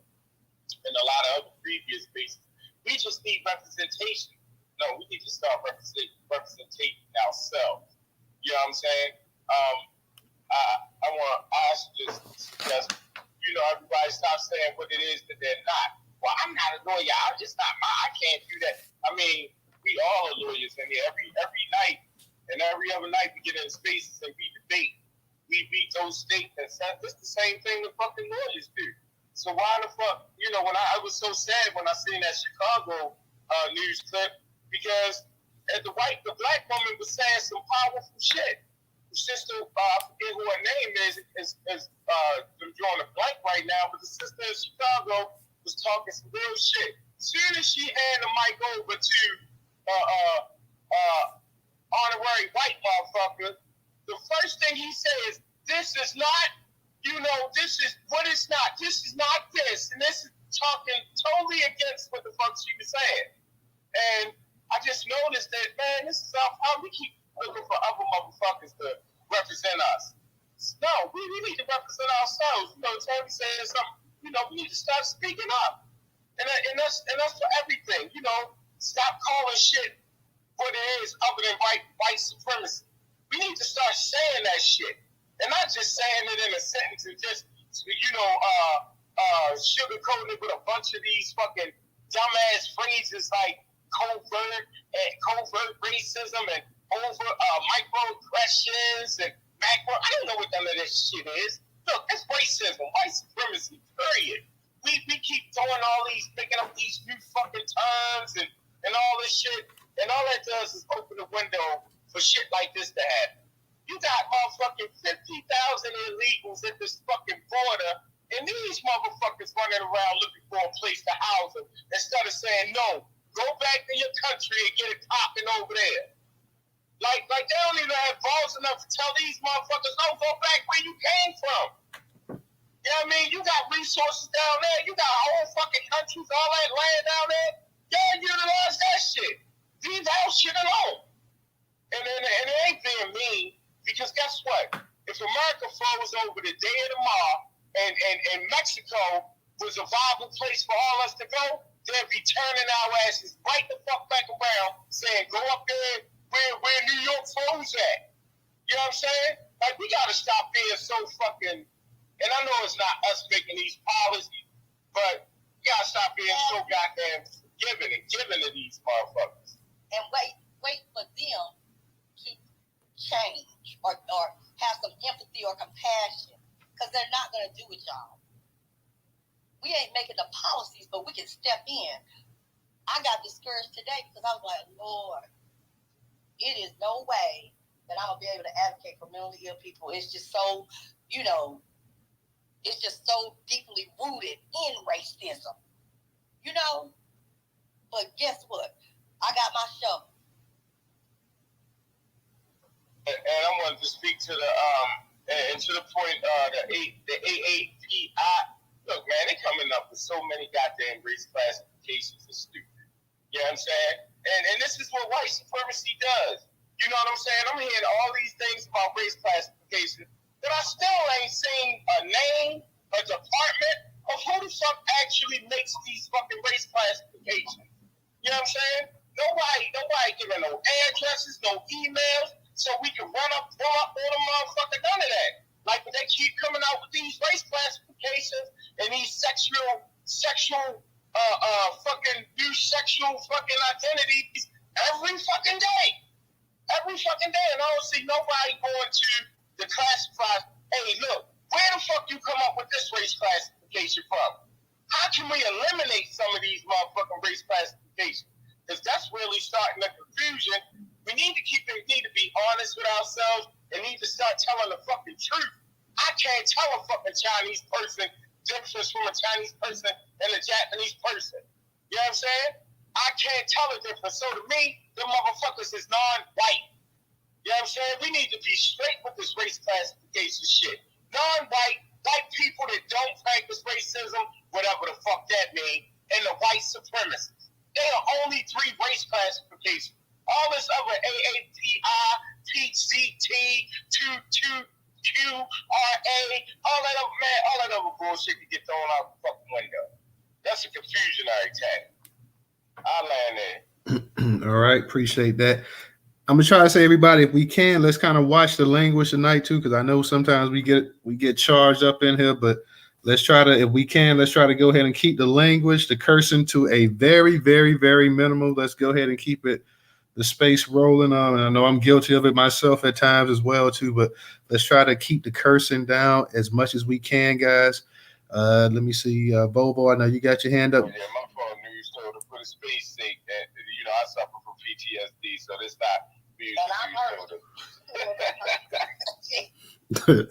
in a lot of other previous spaces, we just need representation. No, we need to start representing ourselves. You know what I'm saying? I should just suggest, everybody stop saying what it is that they're not. Well, I'm not a lawyer. It's not I can't do that. I mean, we all are lawyers in here. Every night and every other night we get in spaces and we debate. We beat those statements. It's the same thing the fucking lawyers do. So why the fuck, when I was so sad when I seen that Chicago news clip, because the Black woman was saying some powerful shit. The sister, I forget who her name is I'm drawing a blank right now, but the sister in Chicago was talking some real shit. As soon as she handed the mic over to honorary white motherfucker, the first thing he says, this is not, this is what it's not. This is not this. And this is talking totally against what the fuck she was saying. And I just noticed that, man, this is how we keep looking for other motherfuckers to represent us. No, we need to represent ourselves. You know, Tony saying something. You know, we need to start speaking up, and that's for everything. You know, stop calling shit what it is other than white supremacy. We need to start saying that shit, and not just saying it in a sentence and just sugarcoating it with a bunch of these fucking dumbass phrases like covert racism and microaggressions and macro. I don't know what none of this shit is. Look, it's racism, white supremacy, period. We keep throwing picking up these new fucking terms and all this shit, and all that does is open the window for shit like this to happen. You got motherfucking 50,000 illegals at this fucking border, and these motherfuckers running around looking for a place to house them instead of saying, no, go back to your country and get it popping over there. Like they don't even have balls enough to tell these motherfuckers, no, go back where you came from. You know what I mean? You got resources down there. You got whole fucking countries, all that land down there. Yeah, utilize that shit. Leave that shit alone. And it ain't being mean, because guess what? If America froze over the day of tomorrow and Mexico was a viable place for all us to go, they'd be turning our asses right the fuck back around saying, go up there where New York froze at. You know what I'm saying? Like, we gotta stop being so fucking, and I know it's not us making these policies, but we gotta stop being so goddamn giving to these motherfuckers. And wait for them to change or have some empathy or compassion, because they're not going to do it, y'all. We ain't making the policies, but we can step in. I got discouraged today because I was like, Lord, it is no way that I'm going to be able to advocate for mentally ill people. It's just so, it's just so deeply rooted in racism, But guess what? I got my show. And I wanted to speak to the point, the AAPI. Look, man, they coming up with so many goddamn race classifications. It's stupid. You know what I'm saying? And this is what white supremacy does. You know what I'm saying? I'm hearing all these things about race classification, but I still ain't seen a name, a department of who the fuck actually makes these fucking race classifications. You know what I'm saying? Nobody giving no addresses, no emails, so we can pull up all the motherfucking none of that. Like, but they keep coming out with these race classifications and these sexual fucking new sexual fucking identities every fucking day. Every fucking day. And I don't see nobody going to the classified, hey, look, where the fuck you come up with this race classification from? How can we eliminate some of these motherfucking race classifications? Because that's really starting the confusion. We need to be honest with ourselves and need to start telling the fucking truth. I can't tell a fucking Chinese person difference from a Chinese person and a Japanese person. You know what I'm saying? I can't tell a difference. So to me, the motherfuckers is non-white. You know what I'm saying? We need to be straight with this race classification shit. Non-white, white people that don't practice racism, whatever the fuck that means, and the white supremacists. They are only 3 race classifications. All this other AAPI, PCT, 2QRA, all that other bullshit can get thrown out the fucking window. That's a confusionary tag. I'll land there. All right, appreciate that. I'm gonna try to say, everybody, if we can, let's kind of watch the language tonight too, because I know sometimes we get charged up in here, but let's try to, if we can, let's try to go ahead and keep the language, the cursing to a very, very, very minimal. Let's go ahead and keep the space rolling on. And I know I'm guilty of it myself at times as well too, but let's try to keep the cursing down as much as we can, guys. Let me see, Bobo, I know you got your hand up. Yeah, my phone Newstoter for the space sake. That I suffer from PTSD, so this not being Newstoter.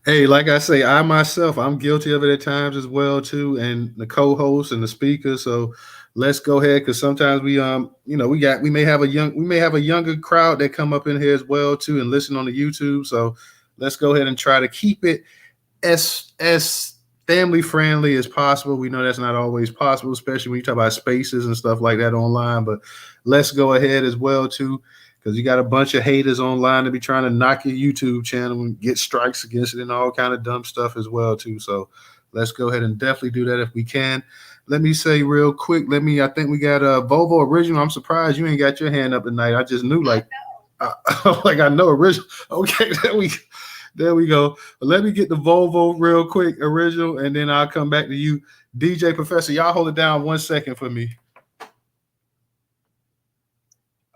Hey, like I say, I myself, I'm guilty of it at times as well too, and the co-host and the speaker. So let's go ahead, because sometimes we may have a younger crowd that come up in here as well too and listen on the YouTube. So let's go ahead and try to keep it as family friendly as possible. We know that's not always possible, especially when you talk about spaces and stuff like that online. But let's go ahead as well too, because you got a bunch of haters online to be trying to knock your YouTube channel and get strikes against it and all kind of dumb stuff as well too. So let's go ahead and definitely do that if we can. Let me say real quick. I think we got a Volvo original. I'm surprised you ain't got your hand up tonight. I just knew like I know original. Okay, there we go. Let me get the Volvo real quick, original, and then I'll come back to you, DJ Professor. Y'all hold it down 1 second for me. All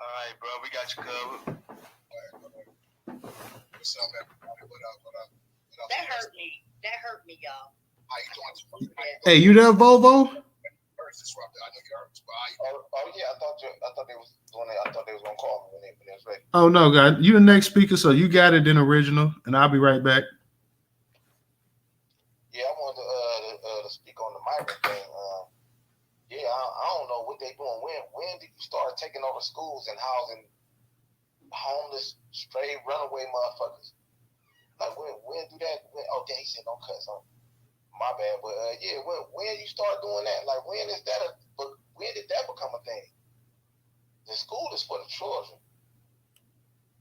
right, bro, we got you covered. What's up, everybody? What up? That hurt me. That hurt me, y'all. How you doing? Hey, you there, Volvo? Yeah, I thought they was doing it. I thought they was gonna call me when they was ready. Oh no, God, you the next speaker, so you got it in original, and I'll be right back. Yeah, I wanted to speak on the migrant thing. Yeah, I don't know what they doing. When did you start taking over schools and housing homeless, stray, runaway motherfuckers? Like when do that? Okay, he said don't cuss. My bad, but yeah, when you start doing that? Like when did that become a thing? The school is for the children.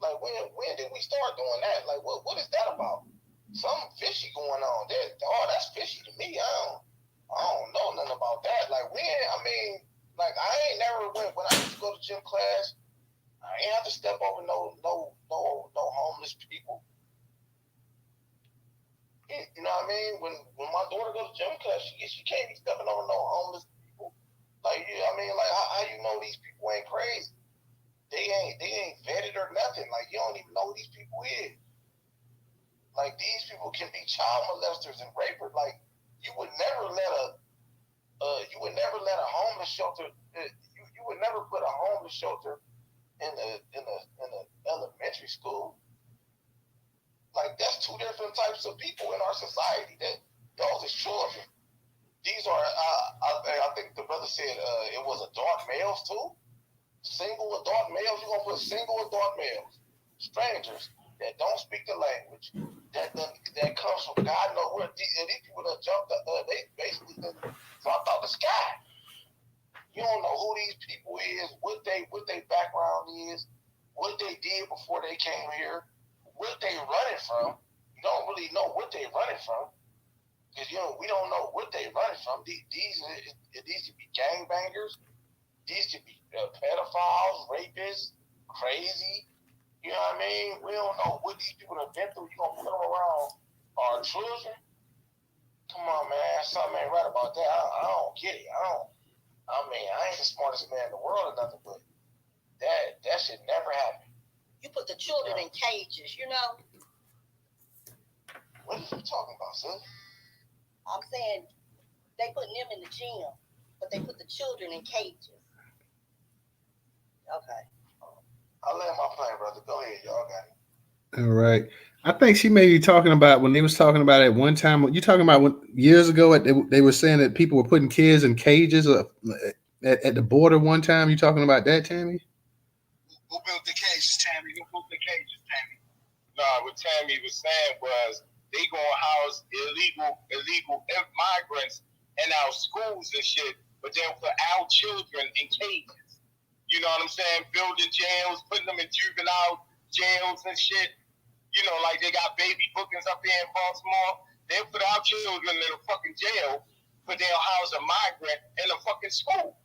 Like when did we start doing that? Like what is that about? Something fishy going on there. Oh, that's fishy to me. I don't know nothing about that. Like when? I mean, like I ain't never went when I used to go to gym class. I ain't have to step over no homeless people. You know what I mean? When my daughter goes to gym class, she can't be stepping over no homeless people. Like I mean, like how you know these people ain't crazy? They ain't vetted or nothing. Like you don't even know who these people is. Like these people can be child molesters and rapers. Like you would never let a homeless shelter. You would never put a homeless shelter in the elementary school. Like that's two different types of people in our society. That those is children. These are I think the brother said it was adult males too. Single adult males. You're gonna put single adult males, strangers that don't speak the language, that comes from God knows where. These people that jumped, they basically dropped out the sky. You don't know who these people is, what their background is, what they did before they came here, what they running from. You don't really know what they running from, because we don't know what they running from. These could be gangbangers. These could be pedophiles, rapists, crazy. You know what I mean? We don't know what these people have been through. You gonna put them around our children? Come on, man. Something ain't right about that. I don't get it. I ain't the smartest man in the world or nothing, but that should never happen. You put the children in cages, you know? What are you talking about, son? I'm saying they putting them in the gym, but they put the children in cages. Okay. I'll let my plane, brother. Go ahead, y'all got it. All right. I think she may be talking about when they was talking about it one time. You talking about years ago? They were saying that people were putting kids in cages at the border one time. You talking about that, Tammy? Who built the cages, Tammy? Nah, what Tammy was saying was they gonna house illegal migrants in our schools and shit, but they'll put our children in cages. You know what I'm saying? Building jails, putting them in juvenile jails and shit. You know, like they got baby bookings up here in Baltimore. They'll put our children in a fucking jail, but they'll house a migrant in a fucking school.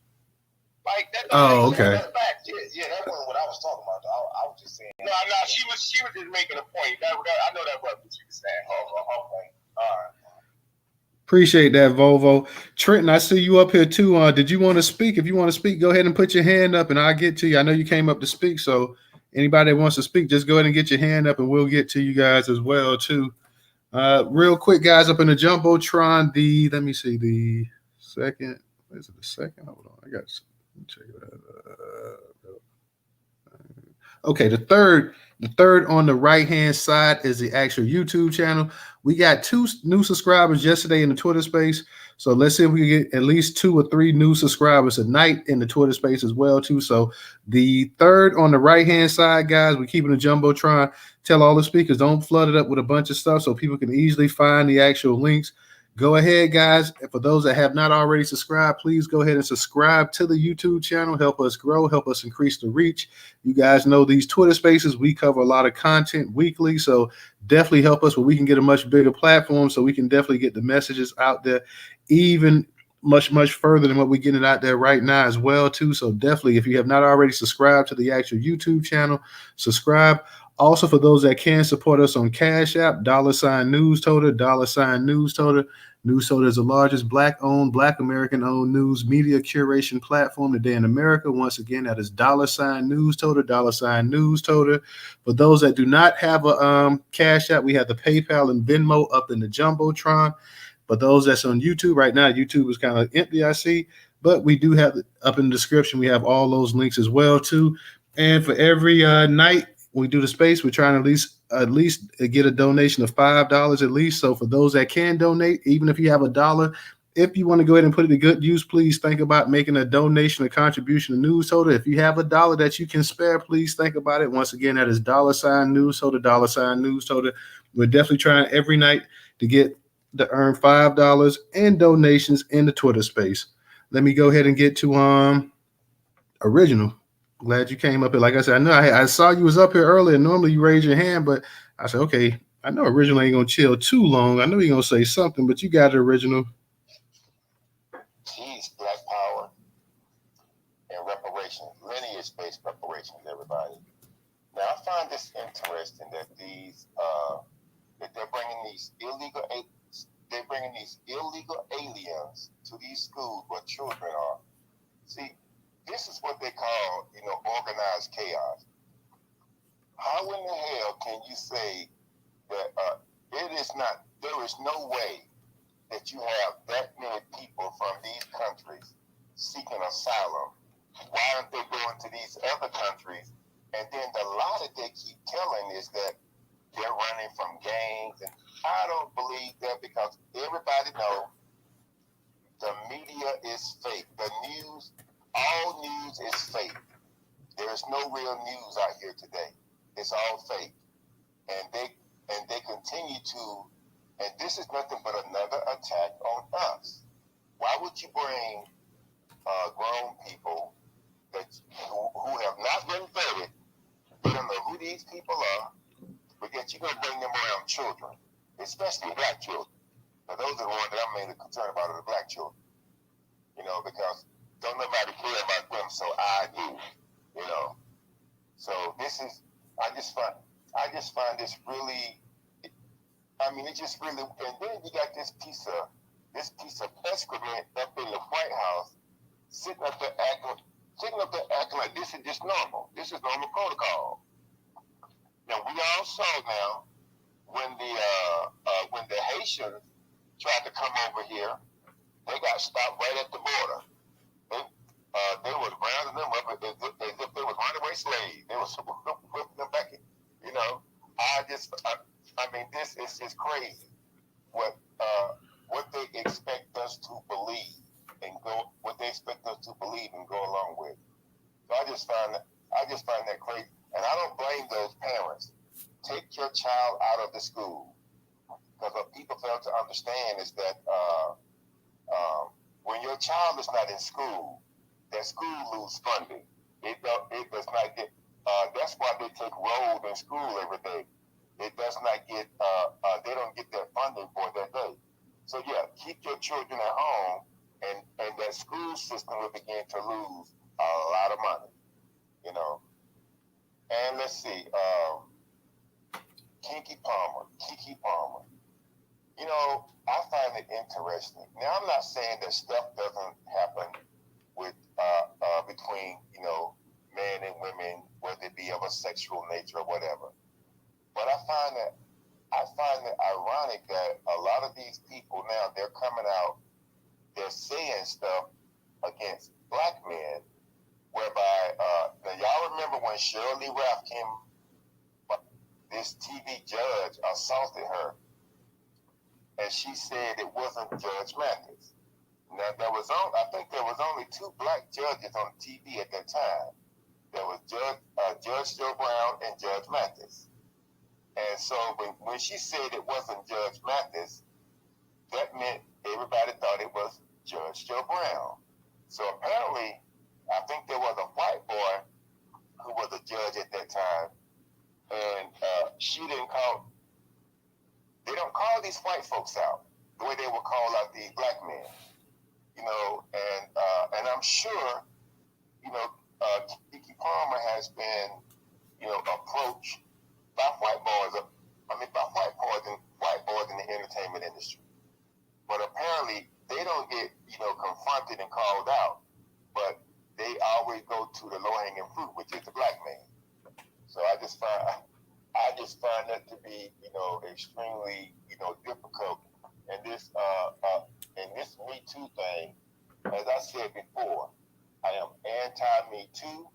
Like that. Oh, okay. That's fact. Yeah, that wasn't what I was talking about. I was just saying. No, she was just making a point. I know that wasn't what she was saying. Okay. All right. Appreciate that, Volvo. Trenton, I see you up here too. Did you want to speak? If you want to speak, go ahead and put your hand up and I'll get to you. I know you came up to speak, so anybody that wants to speak, just go ahead and get your hand up and we'll get to you guys as well too. Real quick, guys, up in the Jumbotron, let me see the second. Is it the second? Hold on. I got to check it out. Okay, the third on the right-hand side is the actual YouTube channel. We got 2 new subscribers yesterday in the Twitter space. So let's see if we can get at least 2 or 3 new subscribers tonight in the Twitter space as well, too. So the third on the right-hand side, guys, we're keeping the Jumbotron. Tell all the speakers, don't flood it up with a bunch of stuff so people can easily find the actual links. Go ahead, guys. For those that have not already subscribed, please go ahead and subscribe to the YouTube channel. Help us grow, help us increase the reach. You guys know these Twitter spaces, we cover a lot of content weekly, so definitely help us where we can get a much bigger platform so we can definitely get the messages out there even much further than what we're getting out there right now as well too. So definitely, if you have not already subscribed to the actual YouTube channel, subscribe. Also, for those that can support us on Cash App, $Newstoter, $Newstoter. Newstoter is the largest Black-owned, Black American-owned news media curation platform today in America. Once again, that is $Newstoter, Newstoter. For those that do not have a Cash App, we have the PayPal and Venmo up in the Jumbotron. But those that's on YouTube right now, YouTube is kind of empty, I see. But we do have up in the description, we have all those links as well too. And for every night we do the space, we're trying to at least get a donation of $5 at least. So for those that can donate, even if you have $1, if you want to go ahead and put it to good use, please think about making a donation, a contribution to Newstoter. If you have $1 that you can spare, please think about it. Once again, that is $Newstoter, Newstoter. We're definitely trying every night to earn $5 in donations in the Twitter space. Let me go ahead and get to Original. Glad you came up here. Like I said, I know I saw you was up here earlier. Normally you raise your hand, but I said, okay, I know Original ain't gonna chill too long. I know you're gonna say something, but you got it, Original. Peace, Black Power, and reparations, lineage-based reparations, everybody. Now, I find this interesting that that they're bringing these illegal aliens to these schools where children are. See, this is what they call, organized chaos. How in the hell can you say that there is no way that you have that many people from these countries seeking asylum? Why aren't they going to these other countries? And then the lie that they keep telling is that they're running from gangs. And I don't believe that, because everybody knows the media is fake. The news, all news is fake. There is no real news out here today. It's all fake. And they continue to, and this is nothing but another attack on us. Why would you bring grown people who have not been vetted? You don't know who these people are, but yet you're going to bring them around children, especially black children. Now, those are the ones that I'm mainly concerned about, are the black children. Because don't nobody care about them, so I do. So I just find this really. It just really. And then you got this piece of excrement up in the White House, sitting up there acting like this is just normal. This is normal protocol. Now we all saw now when the Haitians tried to come over here, they got stopped right at the border. They was rounding them up as if they was runaway slaves. They was whipping them back. This is just crazy. What they expect us to believe and go along with. So I just find that crazy, and I don't blame those parents. Take your child out of the school, because what people fail to understand is that when your child is not in school, that school loses funding. It does not get. That's why they take roll in school every day. It does not get. They don't get that funding for that day. So yeah, keep your children at home, and that school system will begin to lose a lot of money. And let's see, Keke Palmer. I find it interesting. Now, I'm not saying that stuff doesn't happen with between men and women, whether it be of a sexual nature or whatever. But I find it ironic that a lot of these people now, they're coming out, they're saying stuff against black men, whereby now y'all remember when Shirley Ralph came, this TV judge assaulted her, and she said it wasn't Judge Mathis. Now I think there was only 2 black judges on TV at that time. There was Judge Joe Brown and Judge Mathis. And so when she said it wasn't Judge Mathis, that meant everybody thought it was Judge Joe Brown. So apparently, I think there was a white boy who was a judge at that time, and she didn't call. They don't call these white folks out the way they would call out these black men, you know. And I'm sure, you know, Keke Palmer has been, you know, approached by white boys. By white boys in the entertainment industry. But apparently, they don't get, you know, confronted and called out. But they always go to the low-hanging fruit, which is the black man. So I just find that to be, you know, extremely, you know, difficult. And this MeToo thing, as I said before, I am anti-MeToo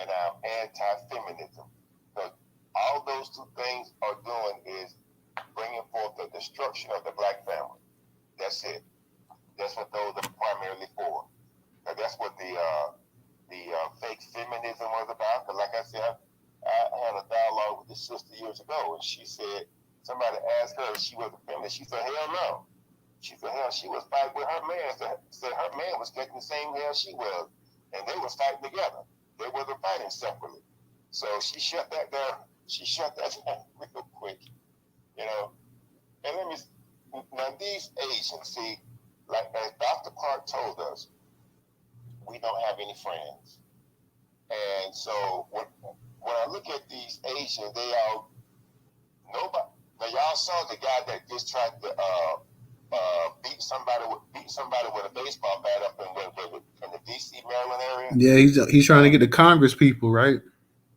and I'm anti-feminism. Because all those two things are doing is bringing forth the destruction of the black family. That's it. That's what those are primarily for. That's what the fake feminism was about. Because like I said, I had a dialogue with this sister years ago, and she said, somebody asked her if she was a feminist. She said, hell no. She said, hell, she was fighting with her man. Said her man was getting the same hell she was, and they was fighting together. They wasn't fighting separately. So she shut that down. She shut that down real quick, you know. And let me, now these Asians, see, like as Dr. Clark told us, we don't have any friends. And so when I look at these Asians, they all, nobody, now y'all saw the guy that just tried to beat somebody with a baseball bat up in the DC, Maryland area. Yeah, he's trying to get the Congress people, right?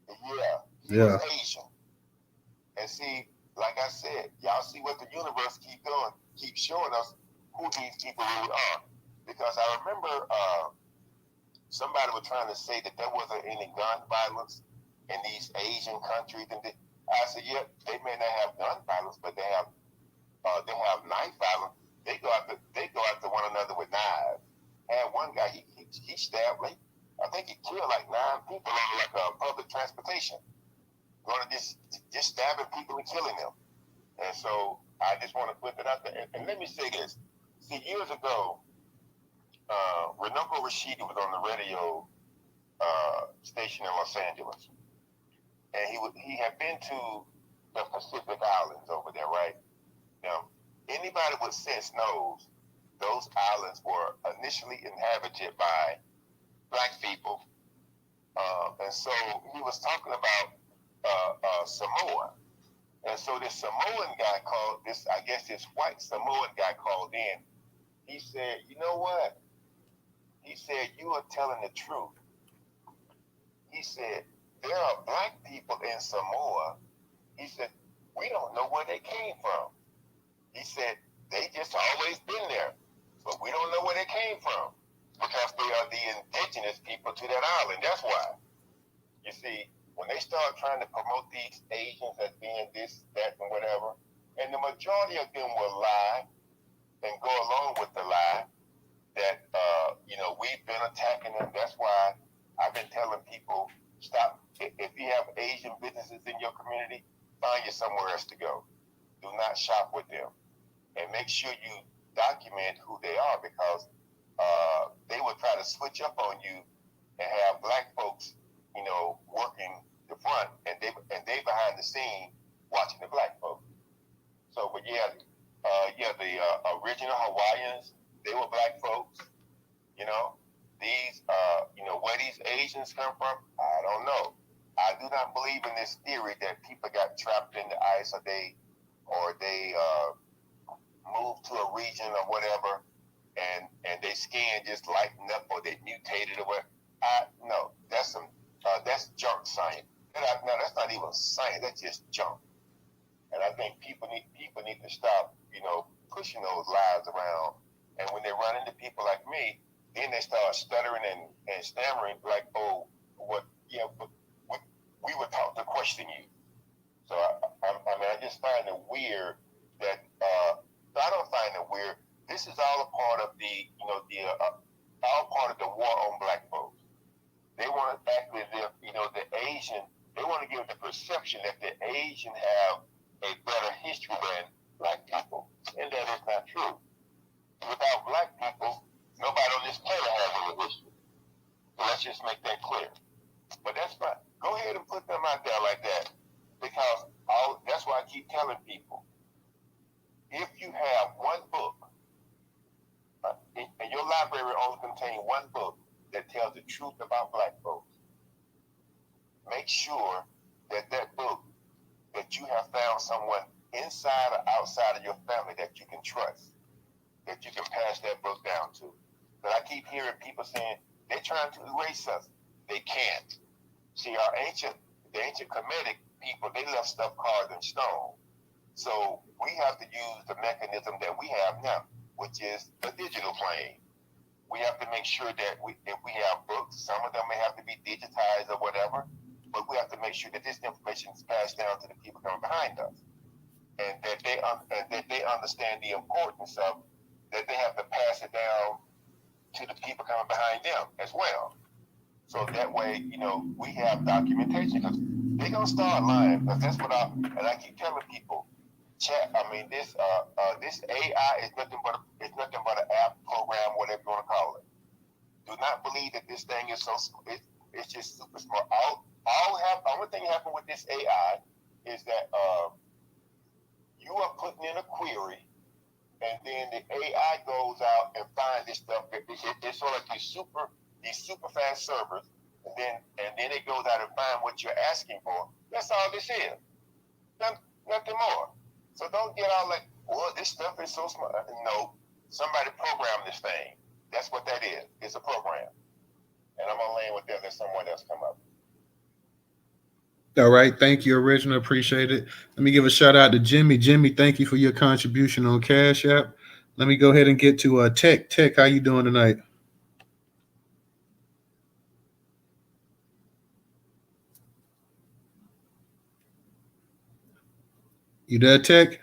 Yeah, he was Asian. And see, like I said, y'all see what the universe keep showing us who these people really are. Because I remember somebody was trying to say that there wasn't any gun violence in these Asian countries. And I said, yeah, they may not have gun violence, but they have knife violence. They go after one another with knives. And one guy, he stabbed, like, I think he killed like 9 people on like public transportation. Going to just stabbing people and killing them. And so I just want to put that out there. And let me say this. See, years ago, Runoko Rashidi was on the radio station in Los Angeles. And he had been to the Pacific Islands over there, right? Now, anybody with sense knows those islands were initially inhabited by black people. And so he was talking about Samoa. And so this Samoan guy this white Samoan guy called in. He said, you know what? He said, you are telling the truth. He said, there are black people in Samoa. He said, we don't know where they came from. He said, they just always been there, but we don't know where they came from because they are the indigenous people to that island. That's why. You see, when they start trying to promote these Asians as being this, that, and whatever, and the majority of them will lie and go along with the lie that, you know, we've been attacking them. That's why I've been telling people, stop. If you have Asian businesses in your community, find you somewhere else to go. Do not shop with them. And make sure you document who they are, because they will try to switch up on you and have black folks, you know, working the front, and they behind the scene watching the black folks. So, but the original Hawaiians, they were black folks. You know, these, you know, where these Asians come from, I don't know. I do not believe in this theory that people got trapped in the ice, or they moved to a region or whatever, and their skin just lightened up, or they mutated or whatever. No, that's junk science. No, that's not even science. That's just junk. And I think people need to stop, you know, pushing those lies around. And when they run into people like me, then they start stuttering and stammering like, oh, what? Yeah, but we were taught to question you. So I mean, I just find it weird that I don't find it weird. This is all a part of all part of the war on black folks. They want to act as if, you know, the Asian. They want to give the perception that the Asian have a better history black people, and that is not true. Without black people, nobody on this planet has any history. So let's just make that clear. But that's fine. Go ahead and put them out there like that, because that's why I keep telling people, if you have one book, and your library only contains one book that tells the truth about black folks, make sure that that book, that you have found someone inside or outside of your family that you can trust, that you can pass that book down to. But I keep hearing people saying they're trying to erase us. They can't. See, the ancient Kemetic people, they left stuff carved in stone. So we have to use the mechanism that we have now, which is the digital plane. We have to make sure that if we have books, some of them may have to be digitized or whatever, but we have to make sure that this information is passed down to the people coming behind us, and that they understand the importance of that. They have to pass it down to the people coming behind them as well. So that way, we have documentation, because they're gonna start lying. Because that's what I keep telling people. This AI is nothing but an app, program, whatever you want to call it. Do not believe that this thing is it's just super smart. Only thing happen with this AI is that you are putting in a query, and then the AI goes out and finds this stuff. It's sort of like these super fast servers, and then it goes out and finds what you're asking for. That's all this is. Nothing more. So don't get all like, well, this stuff is so smart. No, somebody programmed this thing. That's what that is. It's a program. And I'm gonna land with that. Let someone else come up. All right, thank you, Original. Appreciate it. Let me give a shout out to Jimmy. Jimmy, thank you for your contribution on Cash App. Let me go ahead and get to Tech. Tech, how you doing tonight? You there, Tech?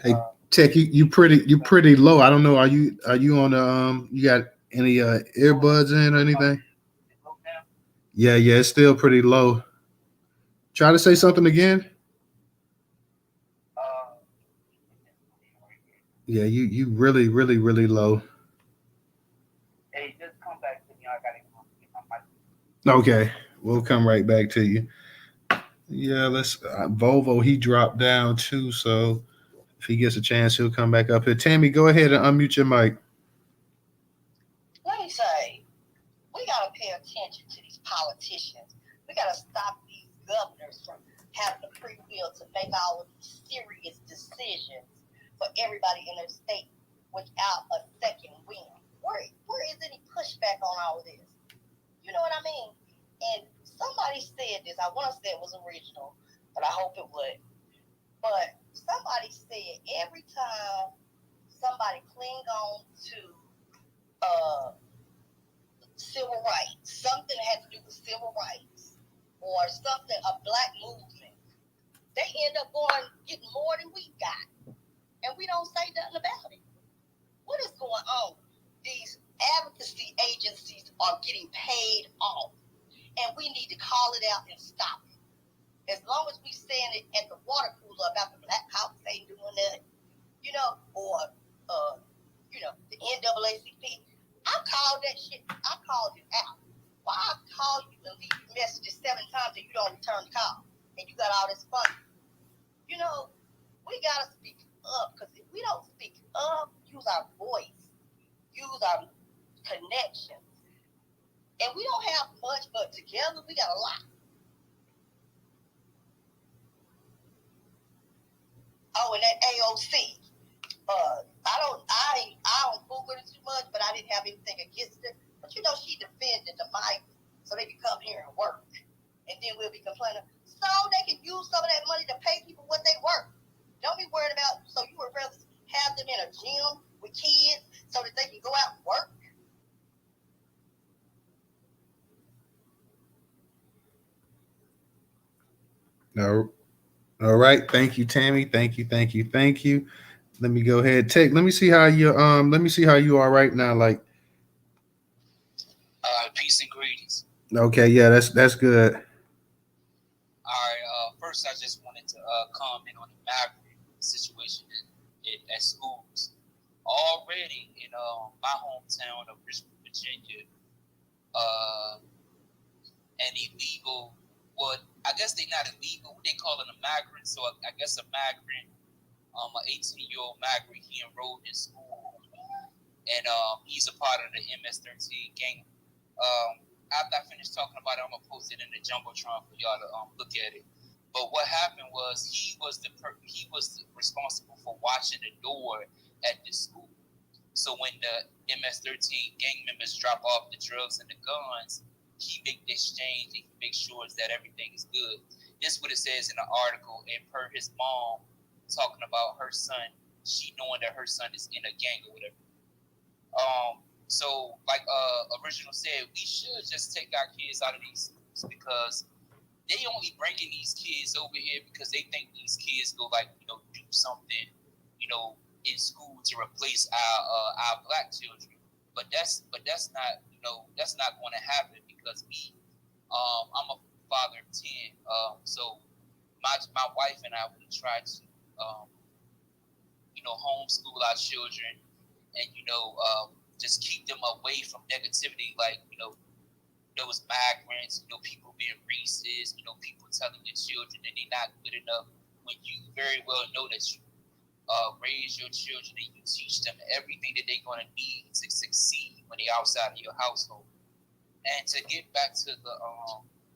Hey, Tech, you pretty low. I don't know. Are you on you got any earbuds in or anything? Yeah, it's still pretty low. Try to say something again. Yeah, you really, really, really low. Hey, just come back to me. I gotta get my mic. Okay, we'll come right back to you. Yeah, let's Volvo. He dropped down too, so if he gets a chance, he'll come back up here. Tammy, go ahead and unmute your mic. Let me say, we got to pay attention to these politicians. We got to stop these governors from having the free will to make all of these serious decisions for everybody in their state without a second win. Where is any pushback on all of this? You know what I mean? And somebody said this. I want to say it was original, but I hope it would. But somebody said every time somebody cling on to civil rights, something that has to do with civil rights, or something, a black movement, they end up getting more than we got. And we don't say nothing about it. What is going on? These advocacy agencies are getting paid off. And we need to call it out and stop it. As long as we stand it at the water cooler about the Black Hawks ain't doing that, or the NAACP, I called that shit. I called it out. Why I call you and leave you messages 7 times and you don't return the call, and you got all this funding? We gotta speak up, because if we don't speak up, use our voice, use our connections, and we don't have much, but together we got a lot. Oh, and that AOC. I don't fool with it too much, but I didn't have anything against it. But she defended the migrants so they can come here and work. And then we'll be complaining. So they can use some of that money to pay people what they work. Don't be worried about, so you would rather have them in a gym with kids so that they can go out and work. No. All right. Thank you, Tammy. Thank you. Let me go ahead. Let me see how you are right now. Like Peace and greetings. Okay, yeah, that's good. All right. First, I just wanted to comment on the migrant situation at schools. Already in my hometown of Richmond, Virginia, uh, an illegal, what I guess they're not illegal. What they call it a migrant. So I guess a migrant, an 18-year-old migrant, he enrolled in school, and he's a part of the MS-13 gang. After I finish talking about it, I'm gonna post it in the jumbotron for y'all to look at it. But what happened was he was responsible for watching the door at the school. So when the MS-13 gang members drop off the drugs and the guns, he make the exchange and he makes sure that everything is good. This is what it says in the article, and per his mom talking about her son, she knowing that her son is in a gang or whatever. So like original said, we should just take our kids out of these schools because they only bringing these kids over here because they think these kids go do something, in school to replace our black children. But that's not that's not going to happen because I'm a father of 10. So my wife and I would try to homeschool our children and just keep them away from negativity, like those migrants, people being racist, people telling their children that they're not good enough when you very well know that you raise your children and you teach them everything that they're going to need to succeed when they're outside of your household. And to get back to the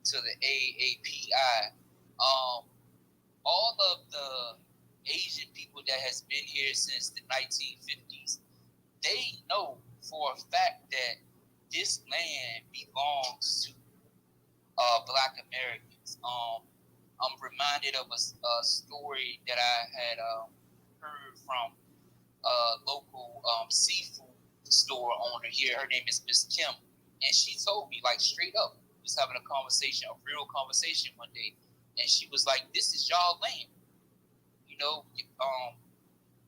AAPI, all of the Asian people that has been here since the 1950s, they know for a fact that this land belongs to Black Americans. I'm reminded of a story that I had heard from a local seafood store owner here. Her name is Miss Kim, and she told me like straight up, we was having a real conversation one day, and she was like, "This is y'all land,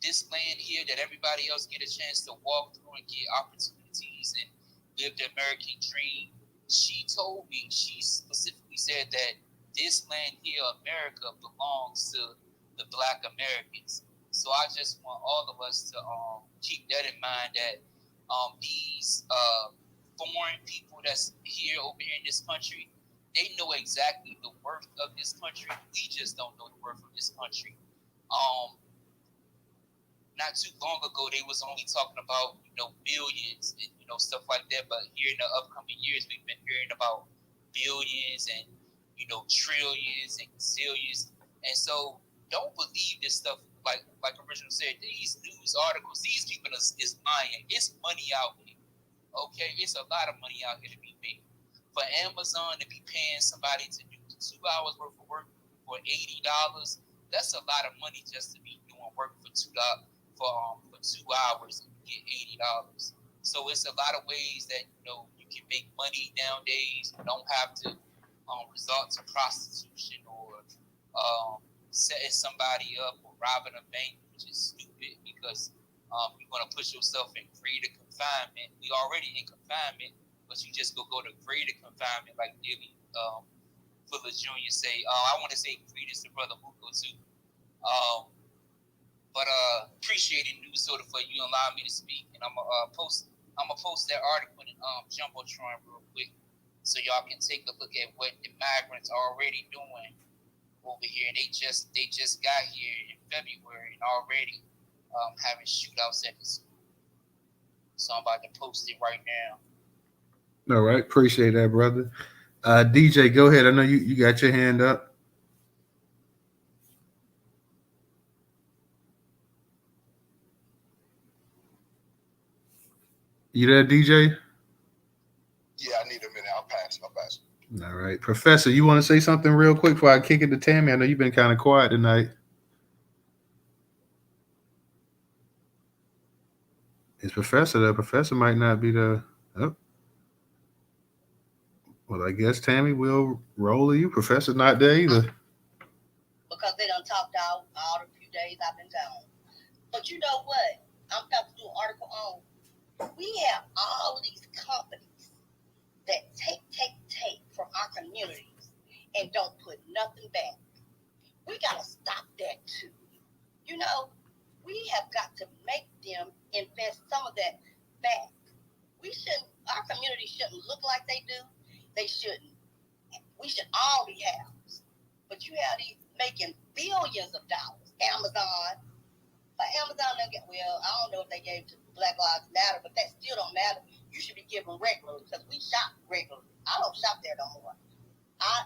this land here that everybody else get a chance to walk through and get opportunities and live the American dream." She told me, she specifically said that this land here, America, belongs to the Black Americans. So I just want all of us to keep that in mind, that these foreign people that's over here in this country, they know exactly the worth of this country. We just don't know the worth of this country. Not too long ago, they was only talking about billions and stuff like that. But here in the upcoming years, we've been hearing about billions and trillions and zillions. And so, don't believe this stuff. Like original said, these news articles, these people is lying. It's money out here. Okay, it's a lot of money out here to be made. For Amazon to be paying somebody to do 2 hours worth of work for $80, that's a lot of money just to be doing work for $2 for 2 hours and get $80. So it's a lot of ways that you can make money nowadays. You don't have to resort to prostitution or setting somebody up or robbing a bank, which is stupid because you're going to put yourself in greater confinement. We already in confinement, but you just go to greater confinement, like Dilly Fuller Jr. say. I want to say greetings to Brother Muko too. But appreciating Newstoter for you allowing me to speak, and I'm gonna post that article in Jumbotron real quick, so y'all can take a look at what the migrants are already doing over here. They just got here in February and already having shootouts at the school. So I'm about to post it right now. All right, appreciate that, brother. DJ, go ahead. I know you got your hand up. You there, DJ? Yeah, I need a minute. I'll pass. All right. Professor, you want to say something real quick before I kick it to Tammy? I know you've been kind of quiet tonight. Is Professor there? Professor might not be there. Oh. Well, I guess Tammy will roll you. Professor's not there either. Because they done talked all the few days I've been gone. But you know what? I'm about to do an article on. We have all of these companies that take from our communities and don't put nothing back. We got to stop that too. You know, we have got to make them invest some of that back. Our community shouldn't look like they do. They shouldn't. We should all be housed. But you have these making billions of dollars. Amazon don't get, well, I don't know if they gave to Black Lives Matter, but that still don't matter. You should be giving regularly because we shop regularly. I don't shop there no more. I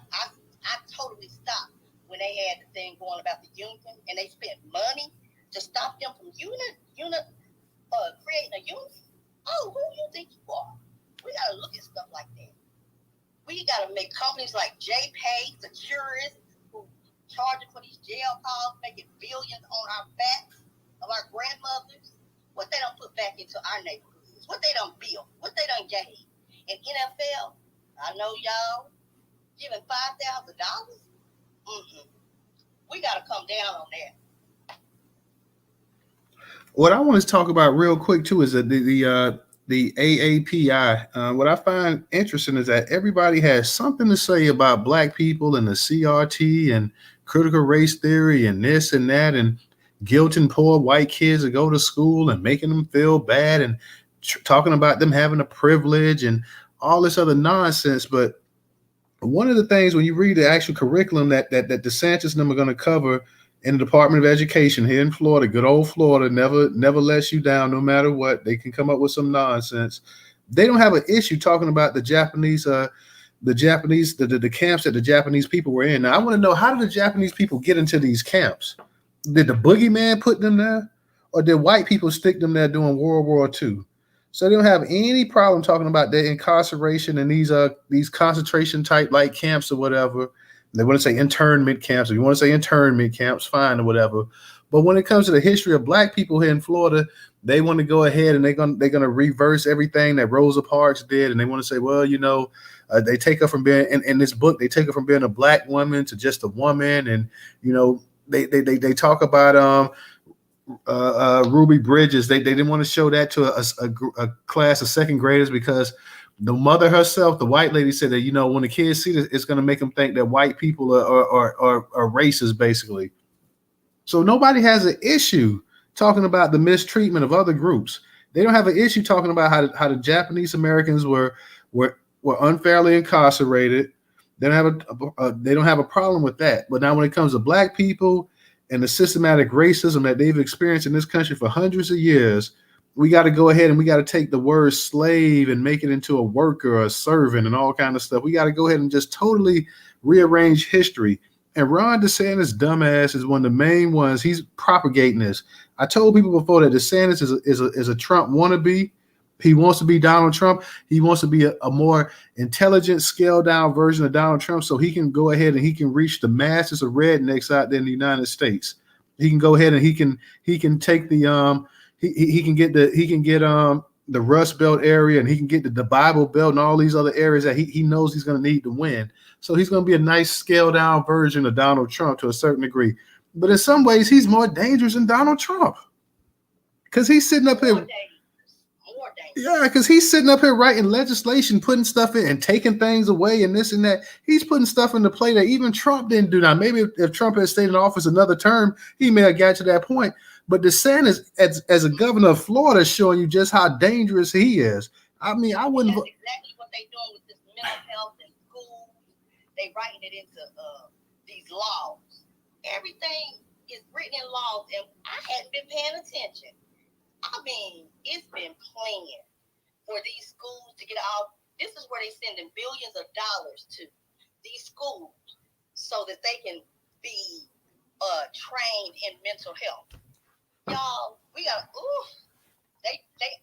totally stopped when they had the thing going about the union and they spent money to stop them from creating a union. Oh, who do you think you are? We got to look at stuff like that. We got to make companies like JPay, Securist, who charging for these jail calls, making billions on our backs of our grandmothers. What they don't put back into our neighborhoods, what they don't build, what they don't gain. And NFL, I know y'all giving $5,000. We got to come down on that. What I want to talk about real quick too is that the AAPI. What I find interesting is that everybody has something to say about Black people and the CRT and critical race theory and this and that and guilting poor white kids to go to school and making them feel bad and talking about them having a privilege and all this other nonsense. But one of the things when you read the actual curriculum that DeSantis and them are going to cover in the Department of Education here in Florida, good old Florida, never lets you down no matter what. They can come up with some nonsense. They don't have an issue talking about the camps that the Japanese people were in. Now, I want to know, how did the Japanese people get into these camps? Did the boogeyman put them there? Or did white people stick them there during World War II? So they don't have any problem talking about their incarceration in these concentration type like camps or whatever. They want to say internment camps. If you want to say internment camps, fine or whatever. But when it comes to the history of Black people here in Florida, they want to go ahead and they're gonna reverse everything that Rosa Parks did, and they want to say, well, they take her from being in this book, they take her from being a Black woman to just a woman, and they talk about Ruby Bridges. They didn't want to show that to a class of second graders because the mother herself, the white lady, said that, when the kids see this, it's going to make them think that white people are racist, basically. So nobody has an issue talking about the mistreatment of other groups. They don't have an issue talking about how the Japanese Americans were unfairly incarcerated. They don't have a problem with that. But now when it comes to Black people and the systematic racism that they've experienced in this country for hundreds of years, we got to go ahead and we got to take the word slave and make it into a worker or a servant and all kind of stuff. We got to go ahead and just totally rearrange history. And Ron DeSantis' dumbass is one of the main ones. He's propagating this. I told people before that DeSantis is a Trump wannabe. He wants to be Donald Trump. He wants to be a more intelligent, scaled down version of Donald Trump so he can go ahead and he can reach the masses of rednecks out there in the United States. He can go ahead and he can take the he can get the Rust Belt area, and he can get the Bible Belt and all these other areas that he knows he's going to need to win. So he's going to be a nice scaled down version of Donald Trump to a certain degree. But in some ways, he's more dangerous than Donald Trump because he's sitting up here. Yeah, because he's sitting up here writing legislation, putting stuff in and taking things away and this and that. He's putting stuff into play that even Trump didn't do. Now, maybe if Trump had stayed in office another term, he may have got to that point. But DeSantis, as a governor of Florida, is showing you just how dangerous he is. I mean, I wouldn't. That's exactly what they're doing with this mental health in schools. They writing it into these laws. Everything is written in laws, and I hadn't been paying attention. I mean, it's been planned for these schools to get out. This is where they're sending billions of dollars to these schools so that they can be trained in mental health. Y'all, we got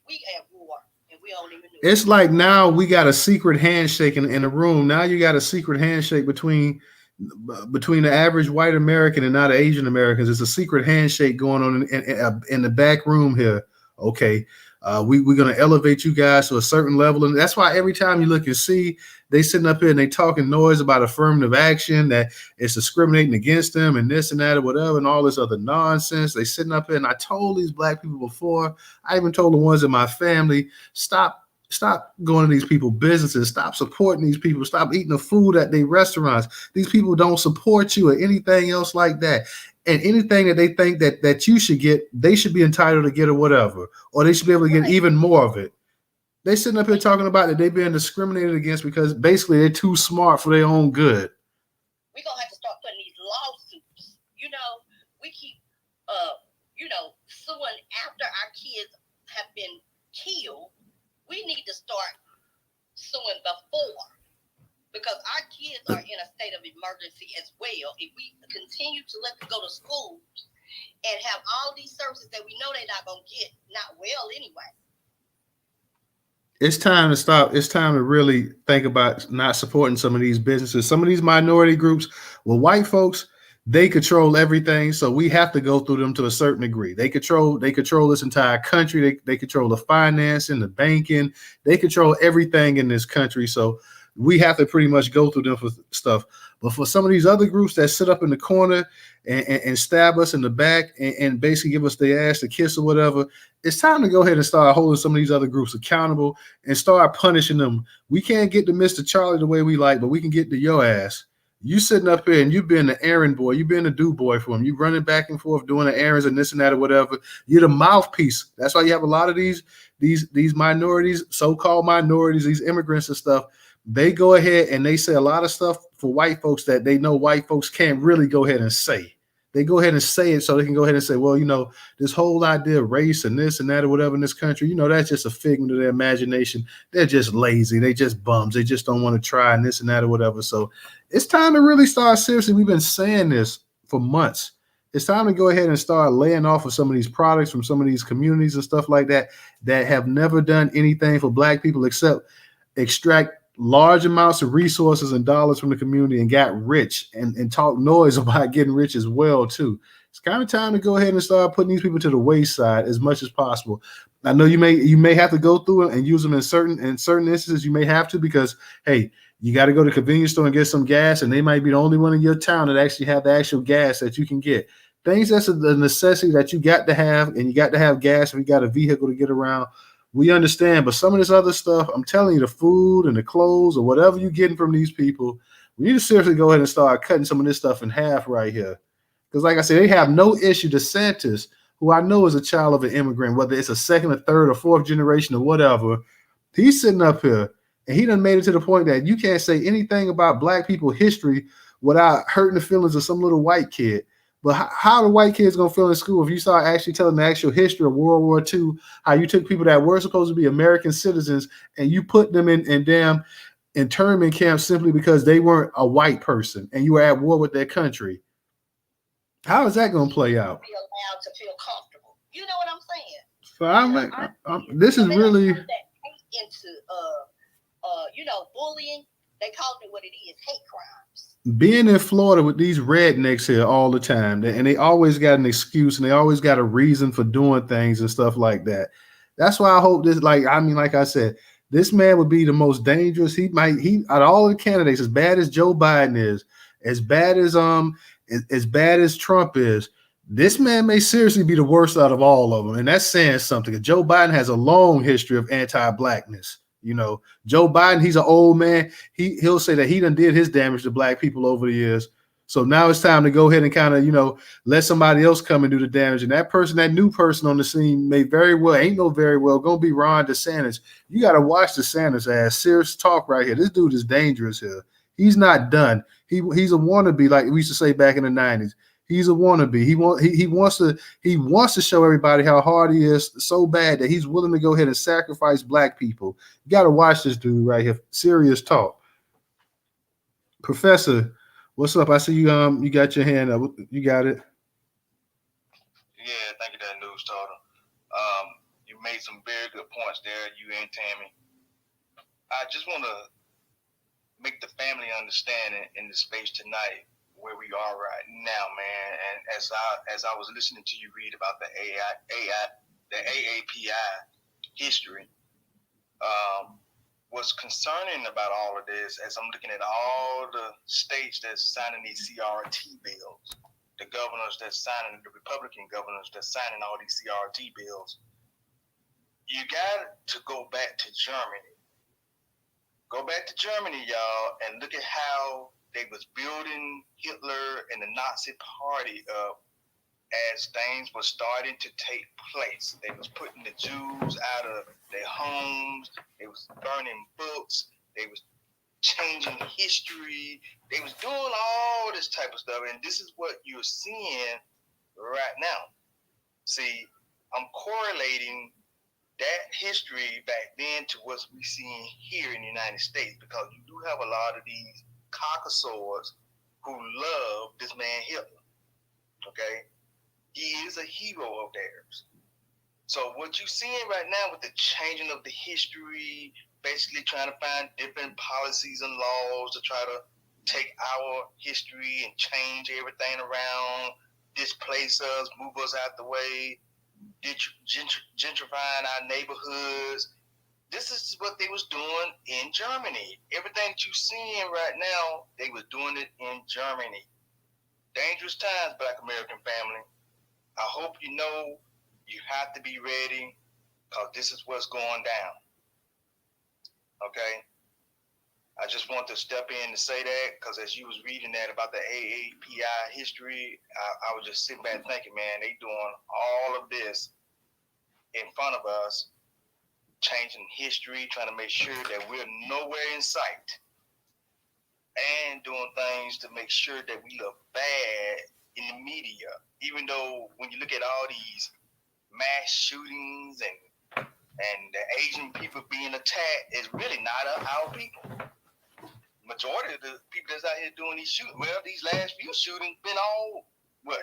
we at war and we don't even know. It's like now we got a secret handshake in the room. Now you got a secret handshake between the average white American and not Asian Americans. It's a secret handshake going on in the back room here. Okay, we're going to elevate you guys to a certain level. And that's why every time you look and see, they sitting up here and they talking noise about affirmative action, that it's discriminating against them and this and that or whatever and all this other nonsense. They sitting up here, and I told these Black people before, I even told the ones in my family, stop Stop going to these people's businesses. Stop supporting these people. Stop eating the food at their restaurants. These people don't support you or anything else like that. And anything that they think that you should get, they should be entitled to get or whatever. Or they should be able to get even more of it. They sitting up here talking about that they being discriminated against because basically they're too smart for their own good. We're going to have to start putting these lawsuits. We keep, suing after our kids have been killed. We need to start suing before, because our kids are in a state of emergency as well. If we continue to let them go to school and have all these services that we know they're not going to get, not well anyway. It's time to stop. It's time to really think about not supporting some of these businesses, some of these minority groups. Well, white folks, they control everything, so we have to go through them to a certain degree. They control this entire country. They control the financing, the banking. They control everything in this country. So we have to pretty much go through them for stuff. But for some of these other groups that sit up in the corner and stab us in the back and basically give us their ass to kiss or whatever, it's time to go ahead and start holding some of these other groups accountable and start punishing them. We can't get to Mr. Charlie the way we like, but we can get to your ass. You sitting up here and you being the errand boy, you being the do boy for him. You running back and forth doing the errands and this and that or whatever. You're the mouthpiece. That's why you have a lot of these minorities, so-called minorities, these immigrants and stuff. They go ahead and they say a lot of stuff for white folks that they know white folks can't really go ahead and say. They go ahead and say it so they can go ahead and say, well, this whole idea of race and this and that or whatever in this country, that's just a figment of their imagination. They're just lazy. They just bums. They just don't want to try and this and that or whatever. So it's time to really start seriously. We've been saying this for months. It's time to go ahead and start laying off of some of these products from some of these communities and stuff like that have never done anything for Black people except extract large amounts of resources and dollars from the community and got rich and talk noise about getting rich as well too. It's kind of time to go ahead and start putting these people to the wayside as much as possible. I know you may have to go through it and use them in certain instances. You may have to, because hey, you got to go to the convenience store and get some gas, and they might be the only one in your town that actually have the actual gas that you can get. Things that's the necessity that you got to have, and you got to have gas if you got a vehicle to get around. We understand, but some of this other stuff, I'm telling you, the food and the clothes or whatever you're getting from these people, we need to seriously go ahead and start cutting some of this stuff in half right here. Because like I said, they have no issue. DeSantis, who I know is a child of an immigrant, whether it's a second or third or fourth generation or whatever, he's sitting up here and he done made it to the point that you can't say anything about Black people history without hurting the feelings of some little white kid. But how the white kids gonna feel in school if you start actually telling the actual history of World War II, how you took people that were supposed to be American citizens and you put them in damn internment camps simply because they weren't a white person and you were at war with their country? How is that gonna play out? Be allowed to feel comfortable. You know what I'm saying? So this is really into bullying. They call it what it is, hate crimes. Being in Florida with these rednecks here all the time, and they always got an excuse and they always got a reason for doing things and stuff like that. That's why I hope this, like I said, this man would be the most dangerous. He out of all the candidates, as bad as Joe Biden is, as bad as Trump is, this man may seriously be the worst out of all of them. And that's saying something. Joe Biden has a long history of anti-Blackness. Joe Biden, he's an old man. He'll say that he done did his damage to Black people over the years. So now it's time to go ahead and kind of, let somebody else come and do the damage. And that new person on the scene may very well gonna be Ron DeSantis. You got to watch DeSantis ass. Serious talk right here. This dude is dangerous here. He's not done. He's a wannabe, like we used to say back in the 90s. He's a wannabe. He wants to show everybody how hard he is so bad that he's willing to go ahead and sacrifice Black people. You got to watch this dude right here. Serious talk. Professor, what's up? I see you. You got your hand up. You got it. Yeah, thank you, that Newstoter. You made some very good points there, you and Tammy. I just want to make the family understand in the space tonight where we are right now, man. And as I was listening to you read about the AAPI history, what's concerning about all of this, as I'm looking at all the states that's signing these CRT bills, the governors that's signing, the Republican governors that's signing all these CRT bills, you got to go back to Germany. Go back to Germany, y'all, and look at how they was building Hitler and the Nazi Party up as things were starting to take place. They was putting the Jews out of their homes. They was burning books. They was changing history. They was doing all this type of stuff, and this is what you're seeing right now. See, I'm correlating that history back then to what we're seeing here in the United States, because you do have a lot of these caucasoids who love this man Hitler. Okay? He is a hero of theirs. So what you're seeing right now with the changing of the history, basically trying to find different policies and laws to try to take our history and change everything around, displace us, move us out the way, gentrifying our neighborhoods. This is what they was doing in Germany. Everything that you're seeing right now, they was doing it in Germany. Dangerous times, Black American family. I hope you know you have to be ready, because this is what's going down. Okay? I just want to step in to say that, because as you was reading that about the AAPI history, I was just sitting back thinking, man, they doing all of this in front of us, changing history, trying to make sure that we're nowhere in sight, and doing things to make sure that we look bad in the media. Even though when you look at all these mass shootings and the Asian people being attacked, it's really not our people. Majority of the people that's out here doing these shootings, well, these last few shootings been all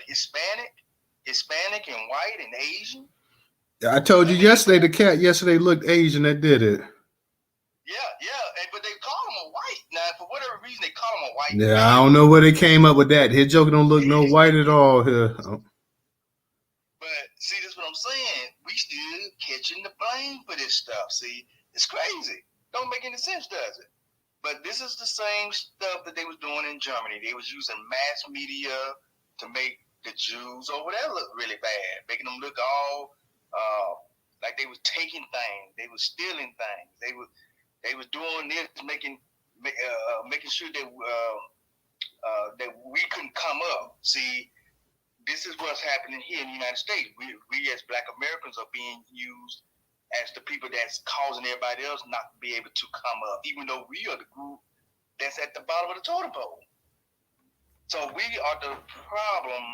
Hispanic and white and Asian. I told you yesterday, the cat yesterday looked Asian that did it. Yeah, but they call him a white. Now, for whatever reason, they call him a white. Yeah, I don't know where they came up with that. His joke don't look no white at all here. But see, this is what I'm saying. We still catching the blame for this stuff. See, it's crazy. Don't make any sense, does it? But this is the same stuff that they was doing in Germany. They was using mass media to make the Jews over there look really bad, making them look all like they was taking things, they was stealing things, they was doing this, making sure that that we couldn't come up. See, this is what's happening here in the United States. We as Black Americans are being used as the people that's causing everybody else not to be able to come up, even though we are the group that's at the bottom of the totem pole. So we are the problem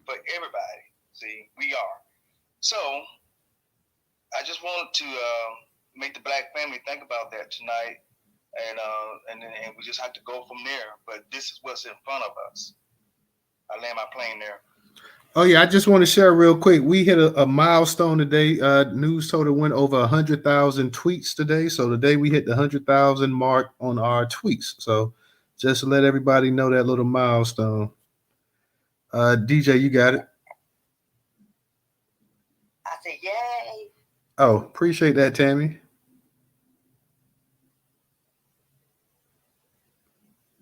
for everybody. See, we are. So I just wanted to make the Black family think about that tonight, and we just have to go from there. But this is what's in front of us. I land my plane there. Oh yeah, I just want to share real quick. We hit a milestone today. Newstoter went over 100,000 tweets today. So today we hit the 100,000 mark on our tweets. So just to let everybody know that little milestone. DJ, you got it. I said, yay. Oh, appreciate that, Tammy.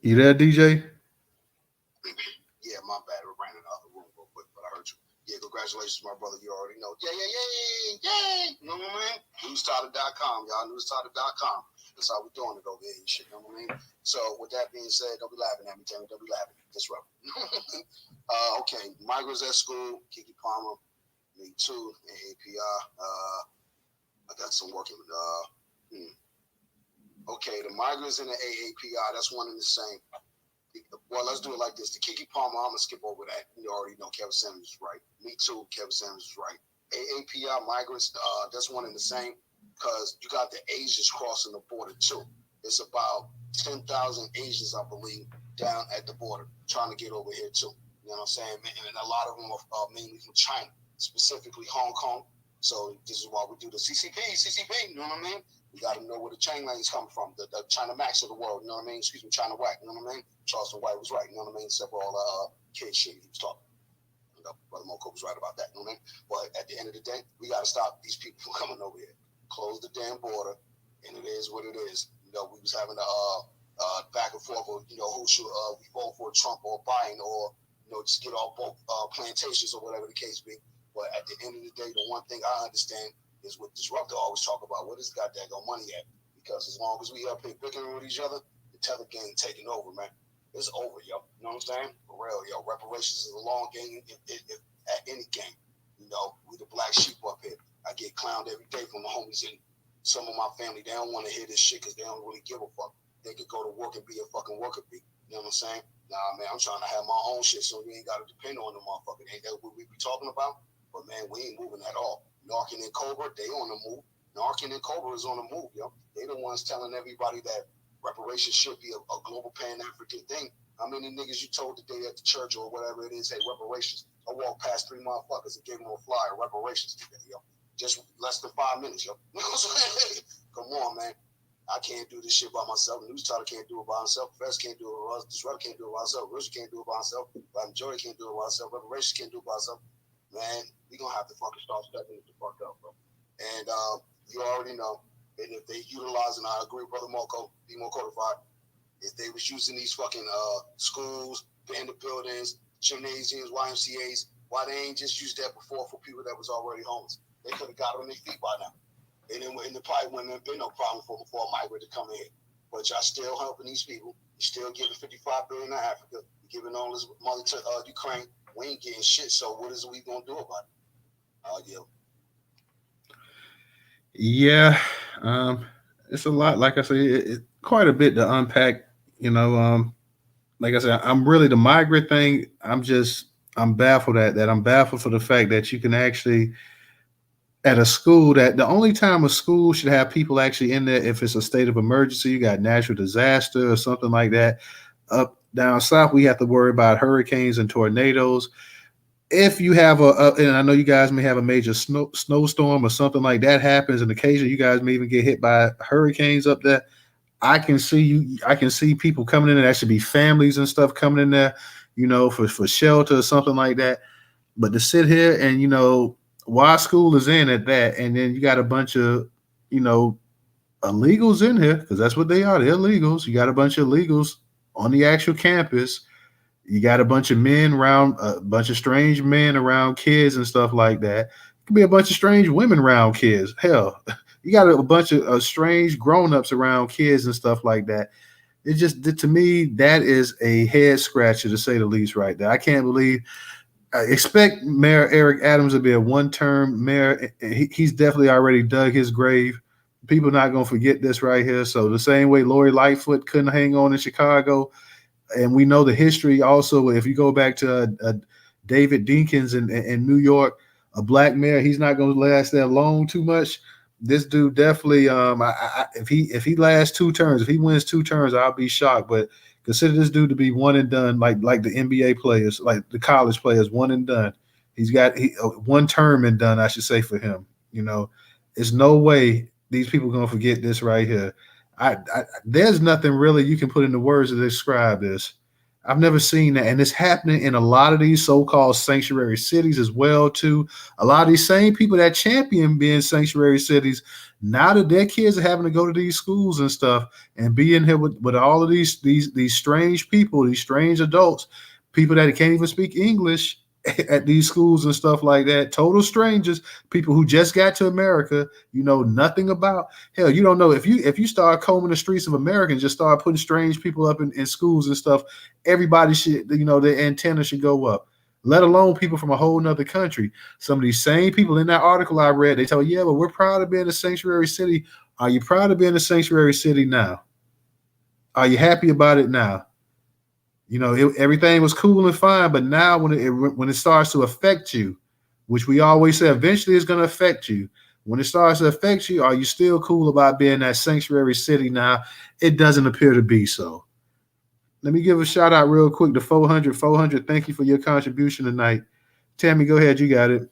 You there, DJ? Yeah, my bad. We ran in the other room real quick, but I heard you. Yeah, congratulations, my brother. You already know. Yay. You know what I mean? Newstoter.com, y'all. Newstoter.com. That's how we're doing it over here and shit. You know what I mean? So, with that being said, don't be laughing at me, Tammy. Don't be laughing. That's right. Okay. Migrants at school, Keke Palmer, MeToo, AAPI. I got some working with. Okay, the migrants and the AAPI, that's one and the same. Well, let's do it like this. The Keke Palmer, I'm going to skip over that. You already know Kevin Sanders is right. MeToo, Kevin Sanders is right. AAPI, migrants, that's one and the same, because you got the Asians crossing the border too. It's about 10,000 Asians, I believe, down at the border trying to get over here too. You know what I'm saying? And a lot of them are mainly from China, specifically Hong Kong. So this is why we do the CCP, you know what I mean? We got to know where the chain lanes come from, the China Max of the world, you know what I mean? Excuse me, China Whack, you know what I mean? Charleston White was right, you know what I mean? Except for all the kid shit he was talking. You know, Brother Moko was right about that, you know what I mean? But at the end of the day, we got to stop these people from coming over here. Close the damn border, and it is what it is. You know, we was having a back and forth of, you know, who should we vote for, Trump or Biden, or, you know, just get off both plantations or whatever the case be. But at the end of the day, the one thing I understand, is what Disruptor always talk about. What is goddamn money at? Because as long as we up here bickering with each other, the tether game taking over, man. It's over, yo. You know what I'm saying? For real, yo. Reparations is a long game if at any game. You know, we the black sheep up here. I get clowned every day from the homies, and some of my family, they don't want to hear this shit because they don't really give a fuck. They could go to work and be a fucking worker bee. You know what I'm saying? Nah, man, I'm trying to have my own shit so we ain't got to depend on the motherfucker. Ain't that what we be talking about? But, man, we ain't moving at all. Narkin and Cobra, they on the move. Narkin and Cobra is on the move, yo. They the ones telling everybody that reparations should be a global Pan-African thing. How many niggas you told today at the church or whatever it is, hey, reparations? I walked past 3 motherfuckers and gave them a flyer, reparations today, yo. Just less than 5 minutes, yo. You know what I'm saying? Come on, man. I can't do this shit by myself. Newstoter can't do it by himself. Fest can't do it by himself. Disrupt can't do it by himself. Richard can't do it by himself. Majority can't do it by himself. Reparations can't do it by himself. Man, we gonna have to fucking start stepping it the fuck up, bro. And you already know. And if they utilize, and I agree with Brother Moko, be more codified, if they was using these fucking schools, abandoned buildings, gymnasiums, YMCAs, why they ain't just used that before for people that was already homeless? They could have got on their feet by now. And then the probably wouldn't have been no problem for a migrant to come in here. But y'all still helping these people. You still giving $55 billion to Africa. You're giving all this money to Ukraine. We ain't getting shit. So what is we gonna do about it? Yeah, it's a lot. Like I said, it's quite a bit to unpack. You know, like I said, I'm really the migrant thing. I'm baffled at that. I'm baffled for the fact that you can actually at a school that the only time a school should have people actually in there if it's a state of emergency, you got natural disaster or something like that. Up down south, we have to worry about hurricanes and tornadoes. If you have and I know you guys may have a major snowstorm or something like that happens, and occasionally you guys may even get hit by hurricanes up there. I can see people coming in there. That should be families and stuff coming in there, you know, for shelter or something like that. But to sit here and, you know, while school is in at that, and then you got a bunch of, you know, illegals in here, because that's what they are. They're illegals. You got a bunch of illegals on the actual campus. You got a bunch of men around, a bunch of strange men around kids and stuff like that. It could be a bunch of strange women around kids. Hell, you got a bunch of strange grown-ups around kids and stuff like that. It just, to me, that is a head scratcher to say the least right there. I can't believe I expect Mayor Eric Adams to be a one-term mayor. He's definitely already dug his grave. People not going to forget this right here. So the same way Lori Lightfoot couldn't hang on in Chicago, and we know the history also, if you go back to David Dinkins in New York, a black mayor, he's not going to last that long too much. This dude definitely, if he lasts 2 terms, if he wins 2 terms, I'll be shocked. But consider this dude to be one and done, like the NBA players, like the college players, one and done. He's got 1 term and done, I should say, for him. You know, there's no way these people are going to forget this right here. There's nothing really you can put into words to describe this. I've never seen that, and it's happening in a lot of these so-called sanctuary cities as well too. A lot of these same people that champion being sanctuary cities, now that their kids are having to go to these schools and stuff and be in here with all of these strange people, these strange adults, people that can't even speak English at these schools and stuff like that, total strangers, people who just got to America, you know nothing about. Hell, you don't know if you start combing the streets of America and just start putting strange people up in schools and stuff, everybody should, you know, their antenna should go up, let alone people from a whole nother country. Some of these same people in that article I read, they tell you, yeah, but we're proud of being a sanctuary city. Are you proud of being a sanctuary city now? Are you happy about it now? You know, everything was cool and fine, but now when it starts to affect you, which we always say eventually it's going to affect you. When it starts to affect you, are you still cool about being that sanctuary city now? It doesn't appear to be so. Let me give a shout out real quick to 400. 400, thank you for your contribution tonight. Tammy, go ahead. You got it.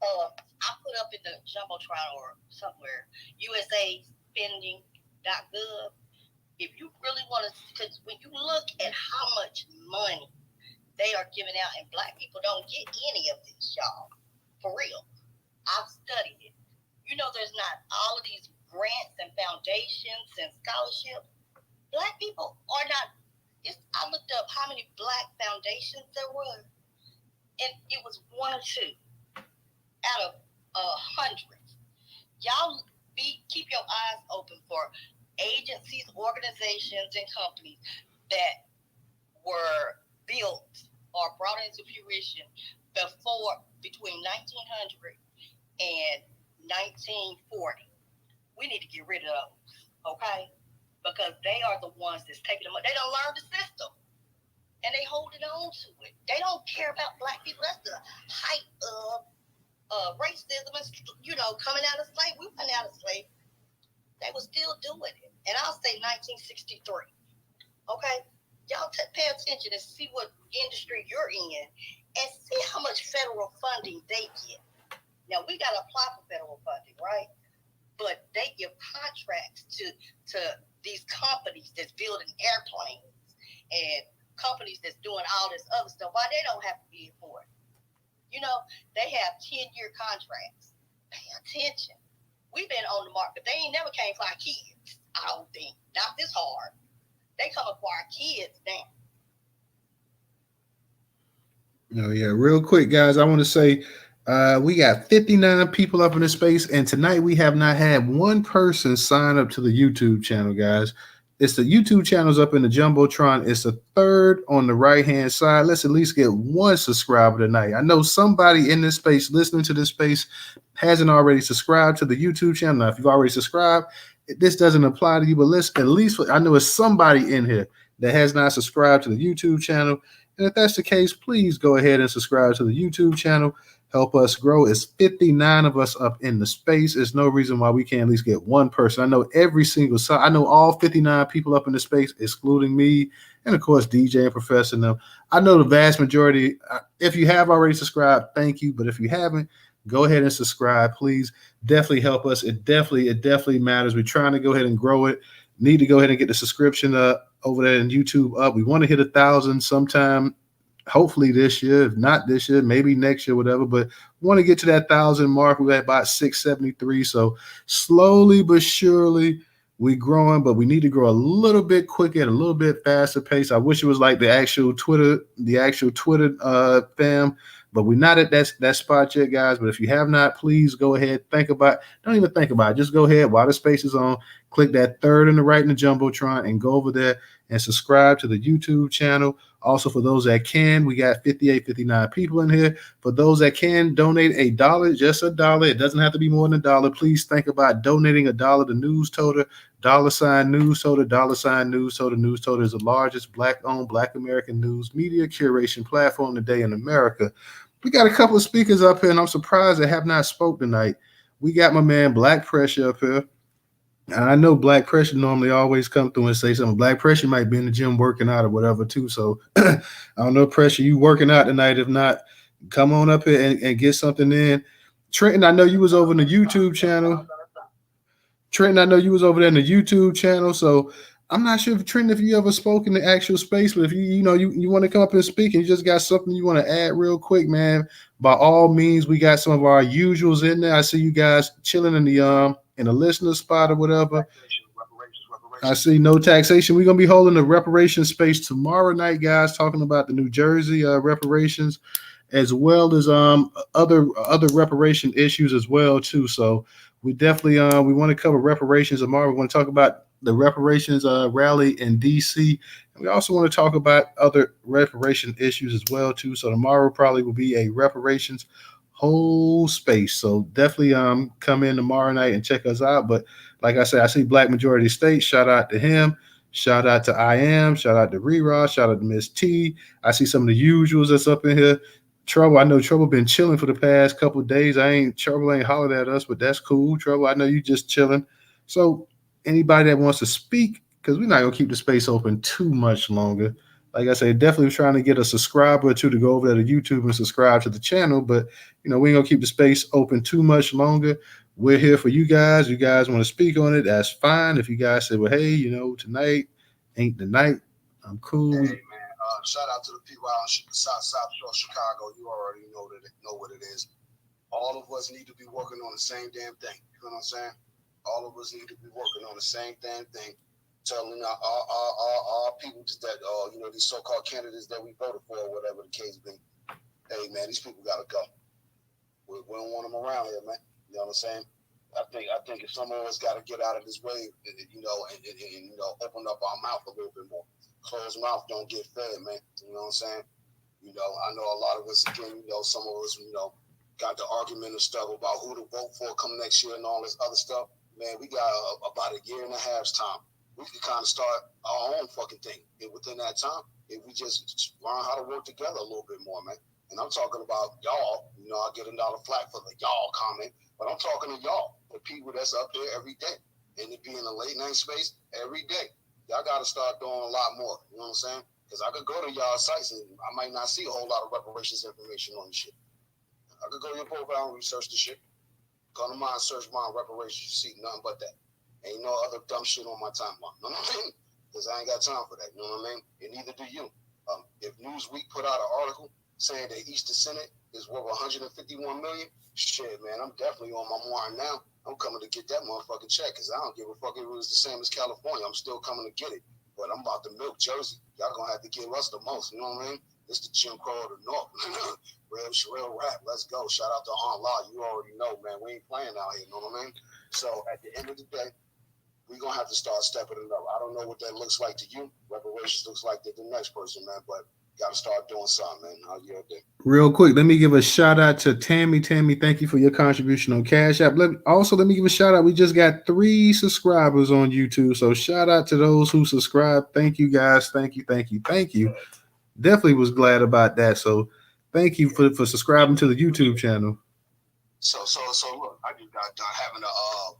I put up in the Jumbotron or somewhere, USAspending.gov. If you really want to, because when you look at how much money they are giving out, and black people don't get any of this, y'all, for real. I've studied it. You know, there's not all of these grants and foundations and scholarships. Black people are not. I looked up how many black foundations there were, and it was 1 or 2 out of hundreds. Y'all keep your eyes open for agencies, organizations, and companies that were built or brought into fruition between 1900 and 1940. We need to get rid of those, okay? Because they are the ones that's taking them. They don't learn the system, and they holding on to it. They don't care about black people. That's the height of racism, coming out of slavery. We went out of slavery. They were still doing it. And I'll say 1963. Okay? Y'all pay attention and see what industry you're in and see how much federal funding they get. Now, we got to apply for federal funding, right? But they give contracts to these companies that's building airplanes and companies that's doing all this other stuff. Why they don't have to be for it? They have 10-year contracts. Pay attention. We've been on the market. They ain't never came for our kids, I don't think. Not this hard. They coming for our kids now. Oh, yeah. Real quick, guys, I want to say we got 59 people up in this space, and tonight we have not had one person sign up to the YouTube channel, guys. It's the YouTube channel's up in the Jumbotron. It's the third on the right-hand side. Let's at least get one subscriber tonight. I know somebody in this space listening to this space hasn't already subscribed to the YouTube channel. Now, if you've already subscribed, this doesn't apply to you, but at least I know it's somebody in here that has not subscribed to the YouTube channel. And if that's the case, please go ahead and subscribe to the YouTube channel. Help us grow. It's 59 of us up in the space. There's no reason why we can't at least get one person. I know I know all 59 people up in the space, excluding me, and of course, DJ and Professor. Now, I know the vast majority, if you have already subscribed, thank you. But if you haven't, go ahead and subscribe, please. Definitely help us. It definitely matters. We're trying to go ahead and grow it. Need to go ahead and get the subscription over there in YouTube up. We want to hit 1,000 sometime. Hopefully this year, if not this year, maybe next year, whatever. But we want to get to that 1,000 mark. We're at about 673. So slowly but surely we're growing, but we need to grow a little bit quicker at a little bit faster pace. I wish it was like the actual Twitter fam, but we're not at that spot yet, guys. But if you have not, please go ahead. Don't even think about it. Just go ahead while the space is on. Click that third on the right in the Jumbotron and go over there and subscribe to the YouTube channel. Also, for those that can, we got 59 people in here. For those that can donate $1, just $1. It doesn't have to be more than $1. Please think about donating $1 to Newstoter, $Newstoter, $Newstoter. Newstoter is the largest Black-owned, Black American news media curation platform today in America. We got a couple of speakers up here, and I'm surprised they have not spoke tonight. We got my man Black Pressure up here. And I know Black Pressure normally always come through and say something. Black Pressure might be in the gym working out or whatever too. So I don't know, Pressure, you working out tonight. If not, come on up here and get something in. Trenton, I know you was over in the YouTube channel. Trenton, I know you was over there in the YouTube channel. So I'm not sure if Trenton, if you ever spoke in the actual space, but if you want to come up and speak and you just got something you want to add real quick, man, by all means, we got some of our usuals in there. I see you guys chilling in the listener spot or whatever. I see no taxation. We're gonna be holding the reparations space tomorrow night, guys, talking about the New Jersey reparations, as well as other reparation issues as well too. So we definitely we want to cover reparations tomorrow. We want to talk about the reparations rally in DC. And we also want to talk about other reparation issues as well too. So tomorrow probably will be a reparations whole space. So definitely come in tomorrow night and check us out. But like I said, I see Black Majority State. Shout out to him. Shout out to I Am. Shout out to Rerod. Shout out to Miss T. I see some of the usuals that's up in here. Trouble, I know Trouble been chilling for the past couple of days. Trouble ain't hollered at us, but that's cool. Trouble, I know you just chilling. So anybody that wants to speak, because we're not gonna keep the space open too much longer. Like I said, definitely trying to get a subscriber or two to go over there to YouTube and subscribe to the channel. But, we ain't going to keep the space open too much longer. We're here for you guys. You guys want to speak on it, that's fine. If you guys say, well, hey, tonight ain't the night, I'm cool. Hey, man, shout out to the people out in South Shore Chicago. You already know what it is. All of us need to be working on the same damn thing. You know what I'm saying? All of us need to be working on the same damn thing. Telling our people that these so-called candidates that we voted for, or whatever the case be, hey man, these people gotta go. We don't want them around here, man. You know what I'm saying? I think if some of us got to get out of this way, and open up our mouth a little bit more. Closed mouth don't get fed, man. You know what I'm saying? I know a lot of us, again, some of us, got the argument and stuff about who to vote for come next year and all this other stuff. Man, we got about a year and a half's time. We can kind of start our own fucking thing. And within that time, if we just learn how to work together a little bit more, man. And I'm talking about y'all. I get another flack for the y'all comment, but I'm talking to y'all, the people that's up there every day. And it be in the late night space every day. Y'all got to start doing a lot more. You know what I'm saying? Because I could go to y'all sites and I might not see a whole lot of reparations information on the shit. I could go to your profile and research the shit. Go to mine, search mine, reparations, you see nothing but that. Ain't no other dumb shit on my timeline. You know what I mean? Because I ain't got time for that. You know what I mean? And neither do you. If Newsweek put out an article saying that Eastern Senate is worth 151 million, shit, man, I'm definitely on my mind now. I'm coming to get that motherfucking check because I don't give a fuck if it was the same as California. I'm still coming to get it. But I'm about to milk Jersey. Y'all gonna have to give us the most. You know what I mean? It's the Jim Crow of the North. real rap. Let's go. Shout out to Aunt Law. You already know, man. We ain't playing out here. You know what I mean? So at the end of the day, we're going to have to start stepping it up. I don't know what that looks like to you. Reparations looks like to the next person, man. But got to start doing something, man. How you there? Real quick, let me give a shout out to Tammy. Tammy, thank you for your contribution on Cash App. Let me give a shout out. We just got 3 subscribers on YouTube. So shout out to those who subscribe. Thank you, guys. Thank you. Definitely was glad about that. So thank you for subscribing to the YouTube channel. So look, I just got done having a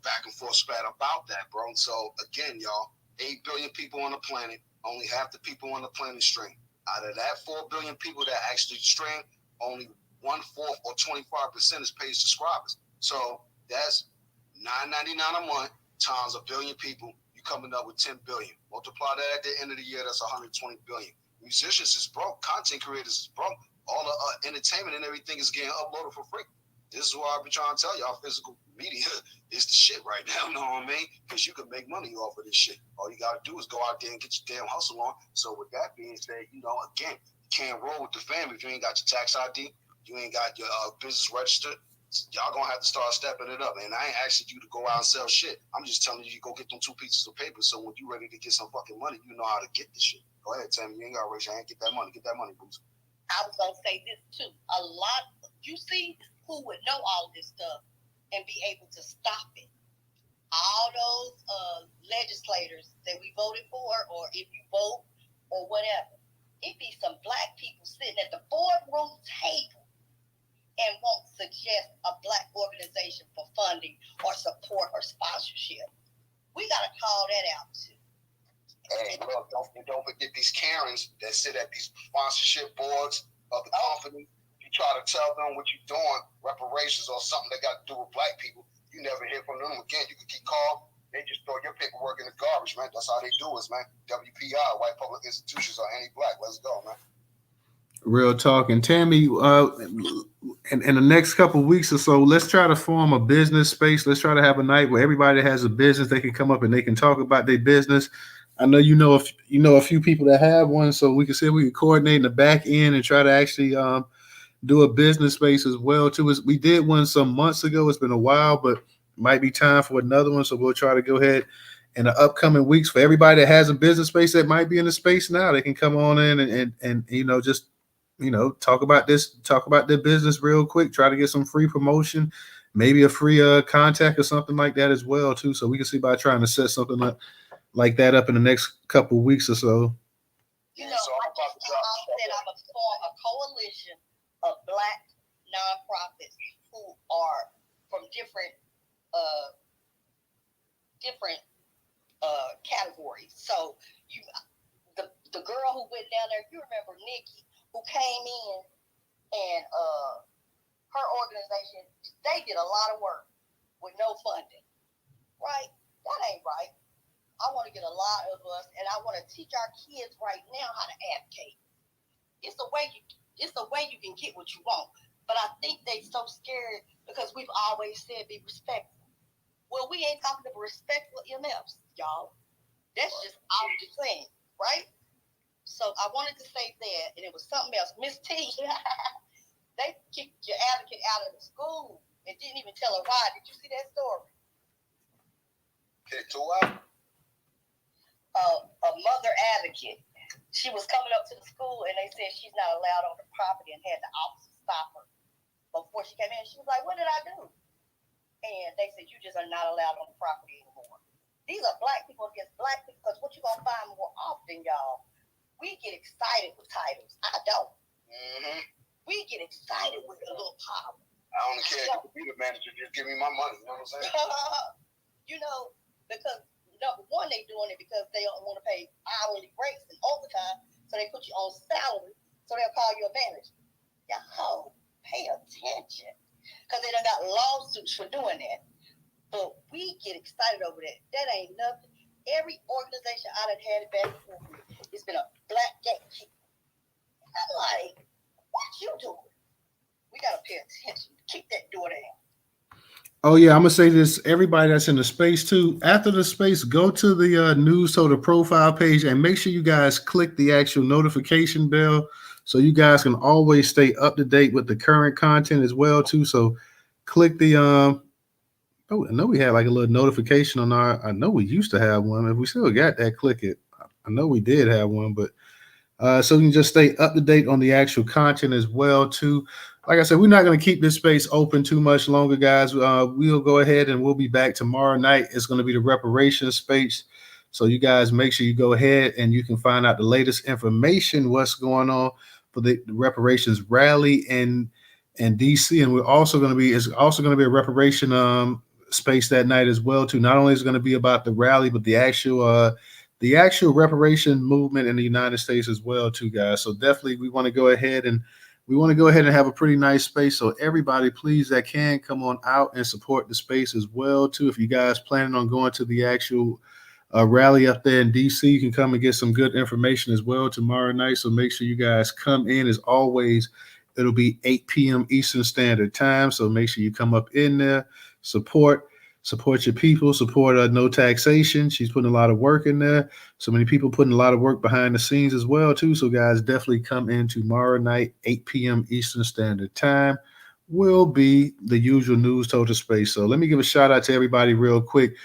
back and forth spat about that, bro. So again, y'all, 8 billion people on the planet, only half the people on the planet stream. Out of that 4 billion people that actually stream, only 1/4 or 25% is paid subscribers. So that's $9.99 a month times a billion people. You coming up with 10 billion. Multiply that at the end of the year, that's 120 billion. Musicians is broke. Content creators is broke. All the entertainment and everything is getting uploaded for free. This is what I've been trying to tell y'all. Physical media is the shit right now, you know what I mean? Because you can make money off of this shit. All you got to do is go out there and get your damn hustle on. So with that being said, again, you can't roll with the family if you ain't got your tax ID, you ain't got your business registered. Y'all going to have to start stepping it up. And I ain't asking you to go out and sell shit. I'm just telling you, go get them 2 pieces of paper so when you ready to get some fucking money, you know how to get the shit. Go ahead, Tammy. You ain't got to raise your hand. Get that money, boots. I was going to say this too. You see who would know all this stuff and be able to stop it. All those legislators that we voted for, or if you vote or whatever, it be some black people sitting at the boardroom table and won't suggest a black organization for funding or support or sponsorship. We got to call that out too. Hey, look, don't forget these Karens that sit at these sponsorship boards of the company. You try to tell them what you're doing, reparations or something that got to do with black people. You never hear from them again. You can keep calling. They just throw your paperwork in the garbage, man. That's how they do us, man. WPI, white public institutions, or anti-black. Let's go, man. Real talk. And Tammy, in the next couple of weeks or so, let's try to form a business space. Let's try to have a night where everybody that has a business, they can come up and they can talk about their business. I know you know a few people that have one, so we can see if we can coordinate in the back end and try to actually do a business space as well too. We did one some months ago. It's been a while, but might be time for another one. So we'll try to go ahead in the upcoming weeks for everybody that has a business space that might be in the space now. They can come on in and just talk about their business real quick. Try to get some free promotion, maybe a free contact or something like that as well too. So we can see about trying to set something up like that up in the next couple of weeks or so. I said I'm going to form a coalition of black nonprofits who are from different categories. So the girl who went down there, you remember Nikki, who came in and her organization, they did a lot of work with no funding, right? That ain't right. I want to get a lot of us, and I want to teach our kids right now how to advocate. It's a way you can get what you want, but I think they so scared because we've always said be respectful. Well, we ain't talking about respectful MFs, y'all. That's just out the thing, right? So I wanted to say that, and it was something else. Miss T, they kicked your advocate out of the school and didn't even tell her why. Did you see that story? Kicked her out. A mother advocate. She was coming up to the school and they said she's not allowed on the property and had the officer stop her before she came in. She was like, "What did I do?" And they said, "You just are not allowed on the property anymore." These are black people against black people, because what you're going to find more often, y'all, we get excited with titles. I don't. Mm-hmm. We get excited with a little power. I don't care if you be the manager, just give me my money. You know what I'm saying? You know, because number one, they doing it because they don't want to pay hourly rates and overtime, so they put you on salary, so they'll call you a manager. Y'all, pay attention, because they done got lawsuits for doing that. But we get excited over that. That ain't nothing. Every organization I done had it back and forth with, it's been a black gatekeeper. I'm like, what you doing? We gotta pay attention. Keep that door down. Oh yeah, I'm gonna say this. Everybody that's in the space too. After the space, go to the Newstoter profile page and make sure you guys click the actual notification bell, so you guys can always stay up to date with the current content as well too. So click the Oh, I know we had like a little notification on our. I know we used to have one. If we still got that, click it. I know we did have one, but so you can just stay up to date on the actual content as well too. Like I said, we're not going to keep this space open too much longer, guys. We'll go ahead and we'll be back tomorrow night. It's going to be the reparations space. So you guys make sure you go ahead and you can find out the latest information, what's going on for the reparations rally in DC. And we're also going to be, it's also going to be a reparation space that night as well too. Not only is it going to be about the rally, but the actual reparation movement in the United States as well too, guys. So definitely we want to go ahead and have a pretty nice space. So everybody, please, that can, come on out and support the space as well too. If you guys planning on going to the actual rally up there in DC, you can come and get some good information as well tomorrow night. So make sure you guys come in. As always, it'll be 8 p.m. Eastern Standard Time. So make sure you come up in there, support your people, support No Taxation. She's putting a lot of work in there. So many people putting a lot of work behind the scenes as well too. So guys, definitely come in tomorrow night, 8 p.m. Eastern Standard Time. Will be the usual Newstoter space. So let me give a shout out to everybody real quick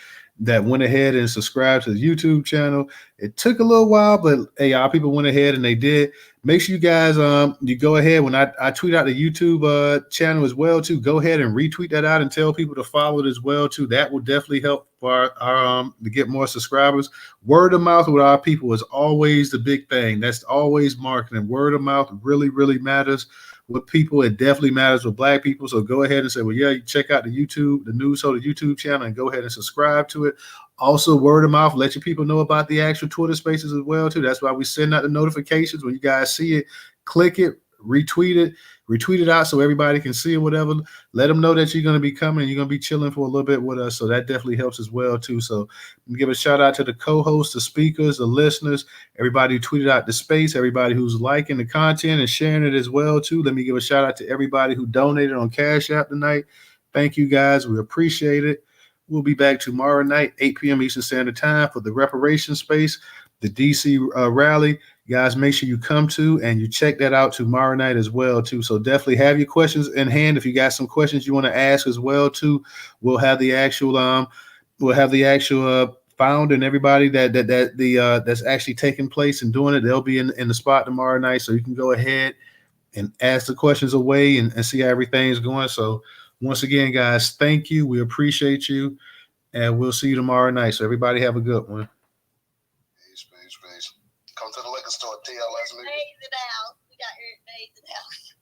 that went ahead and subscribed to the YouTube channel. It took a little while, but hey, y'all people went ahead and they did. Make sure you guys you go ahead when I tweet out the YouTube channel as well too. Go ahead and retweet that out and tell people to follow it as well too. That will definitely help for our to get more subscribers. Word of mouth with our people is always the big thing. That's always marketing. Word of mouth really, really matters with people. It definitely matters with black people. So go ahead and say, well, yeah, you check out the Newstoter YouTube channel and go ahead and subscribe to it. Also, word of mouth, let your people know about the actual Twitter spaces as well too. That's why we send out the notifications. When you guys see it, click it, retweet it out so everybody can see it, whatever. Let them know that you're going to be coming and you're going to be chilling for a little bit with us. So that definitely helps as well too. So give a shout out to the co-hosts, the speakers, the listeners, everybody who tweeted out the space, everybody who's liking the content and sharing it as well too. Let me give a shout out to everybody who donated on Cash App tonight. Thank you guys. We appreciate it. We'll be back tomorrow night, 8 p.m. Eastern Standard Time for the reparation space, the DC rally. You guys, make sure you come to and you check that out tomorrow night as well too. So definitely have your questions in hand. If you got some questions you want to ask as well too, we'll have the actual founder and everybody that's actually taking place and doing it. They'll be in the spot tomorrow night, so you can go ahead and ask the questions away and see how everything's going. So once again, guys, thank you. We appreciate you, and we'll see you tomorrow night. So everybody have a good one. Peace. Come to the liquor store, TLS. Everything's in the house. We got everything in the house.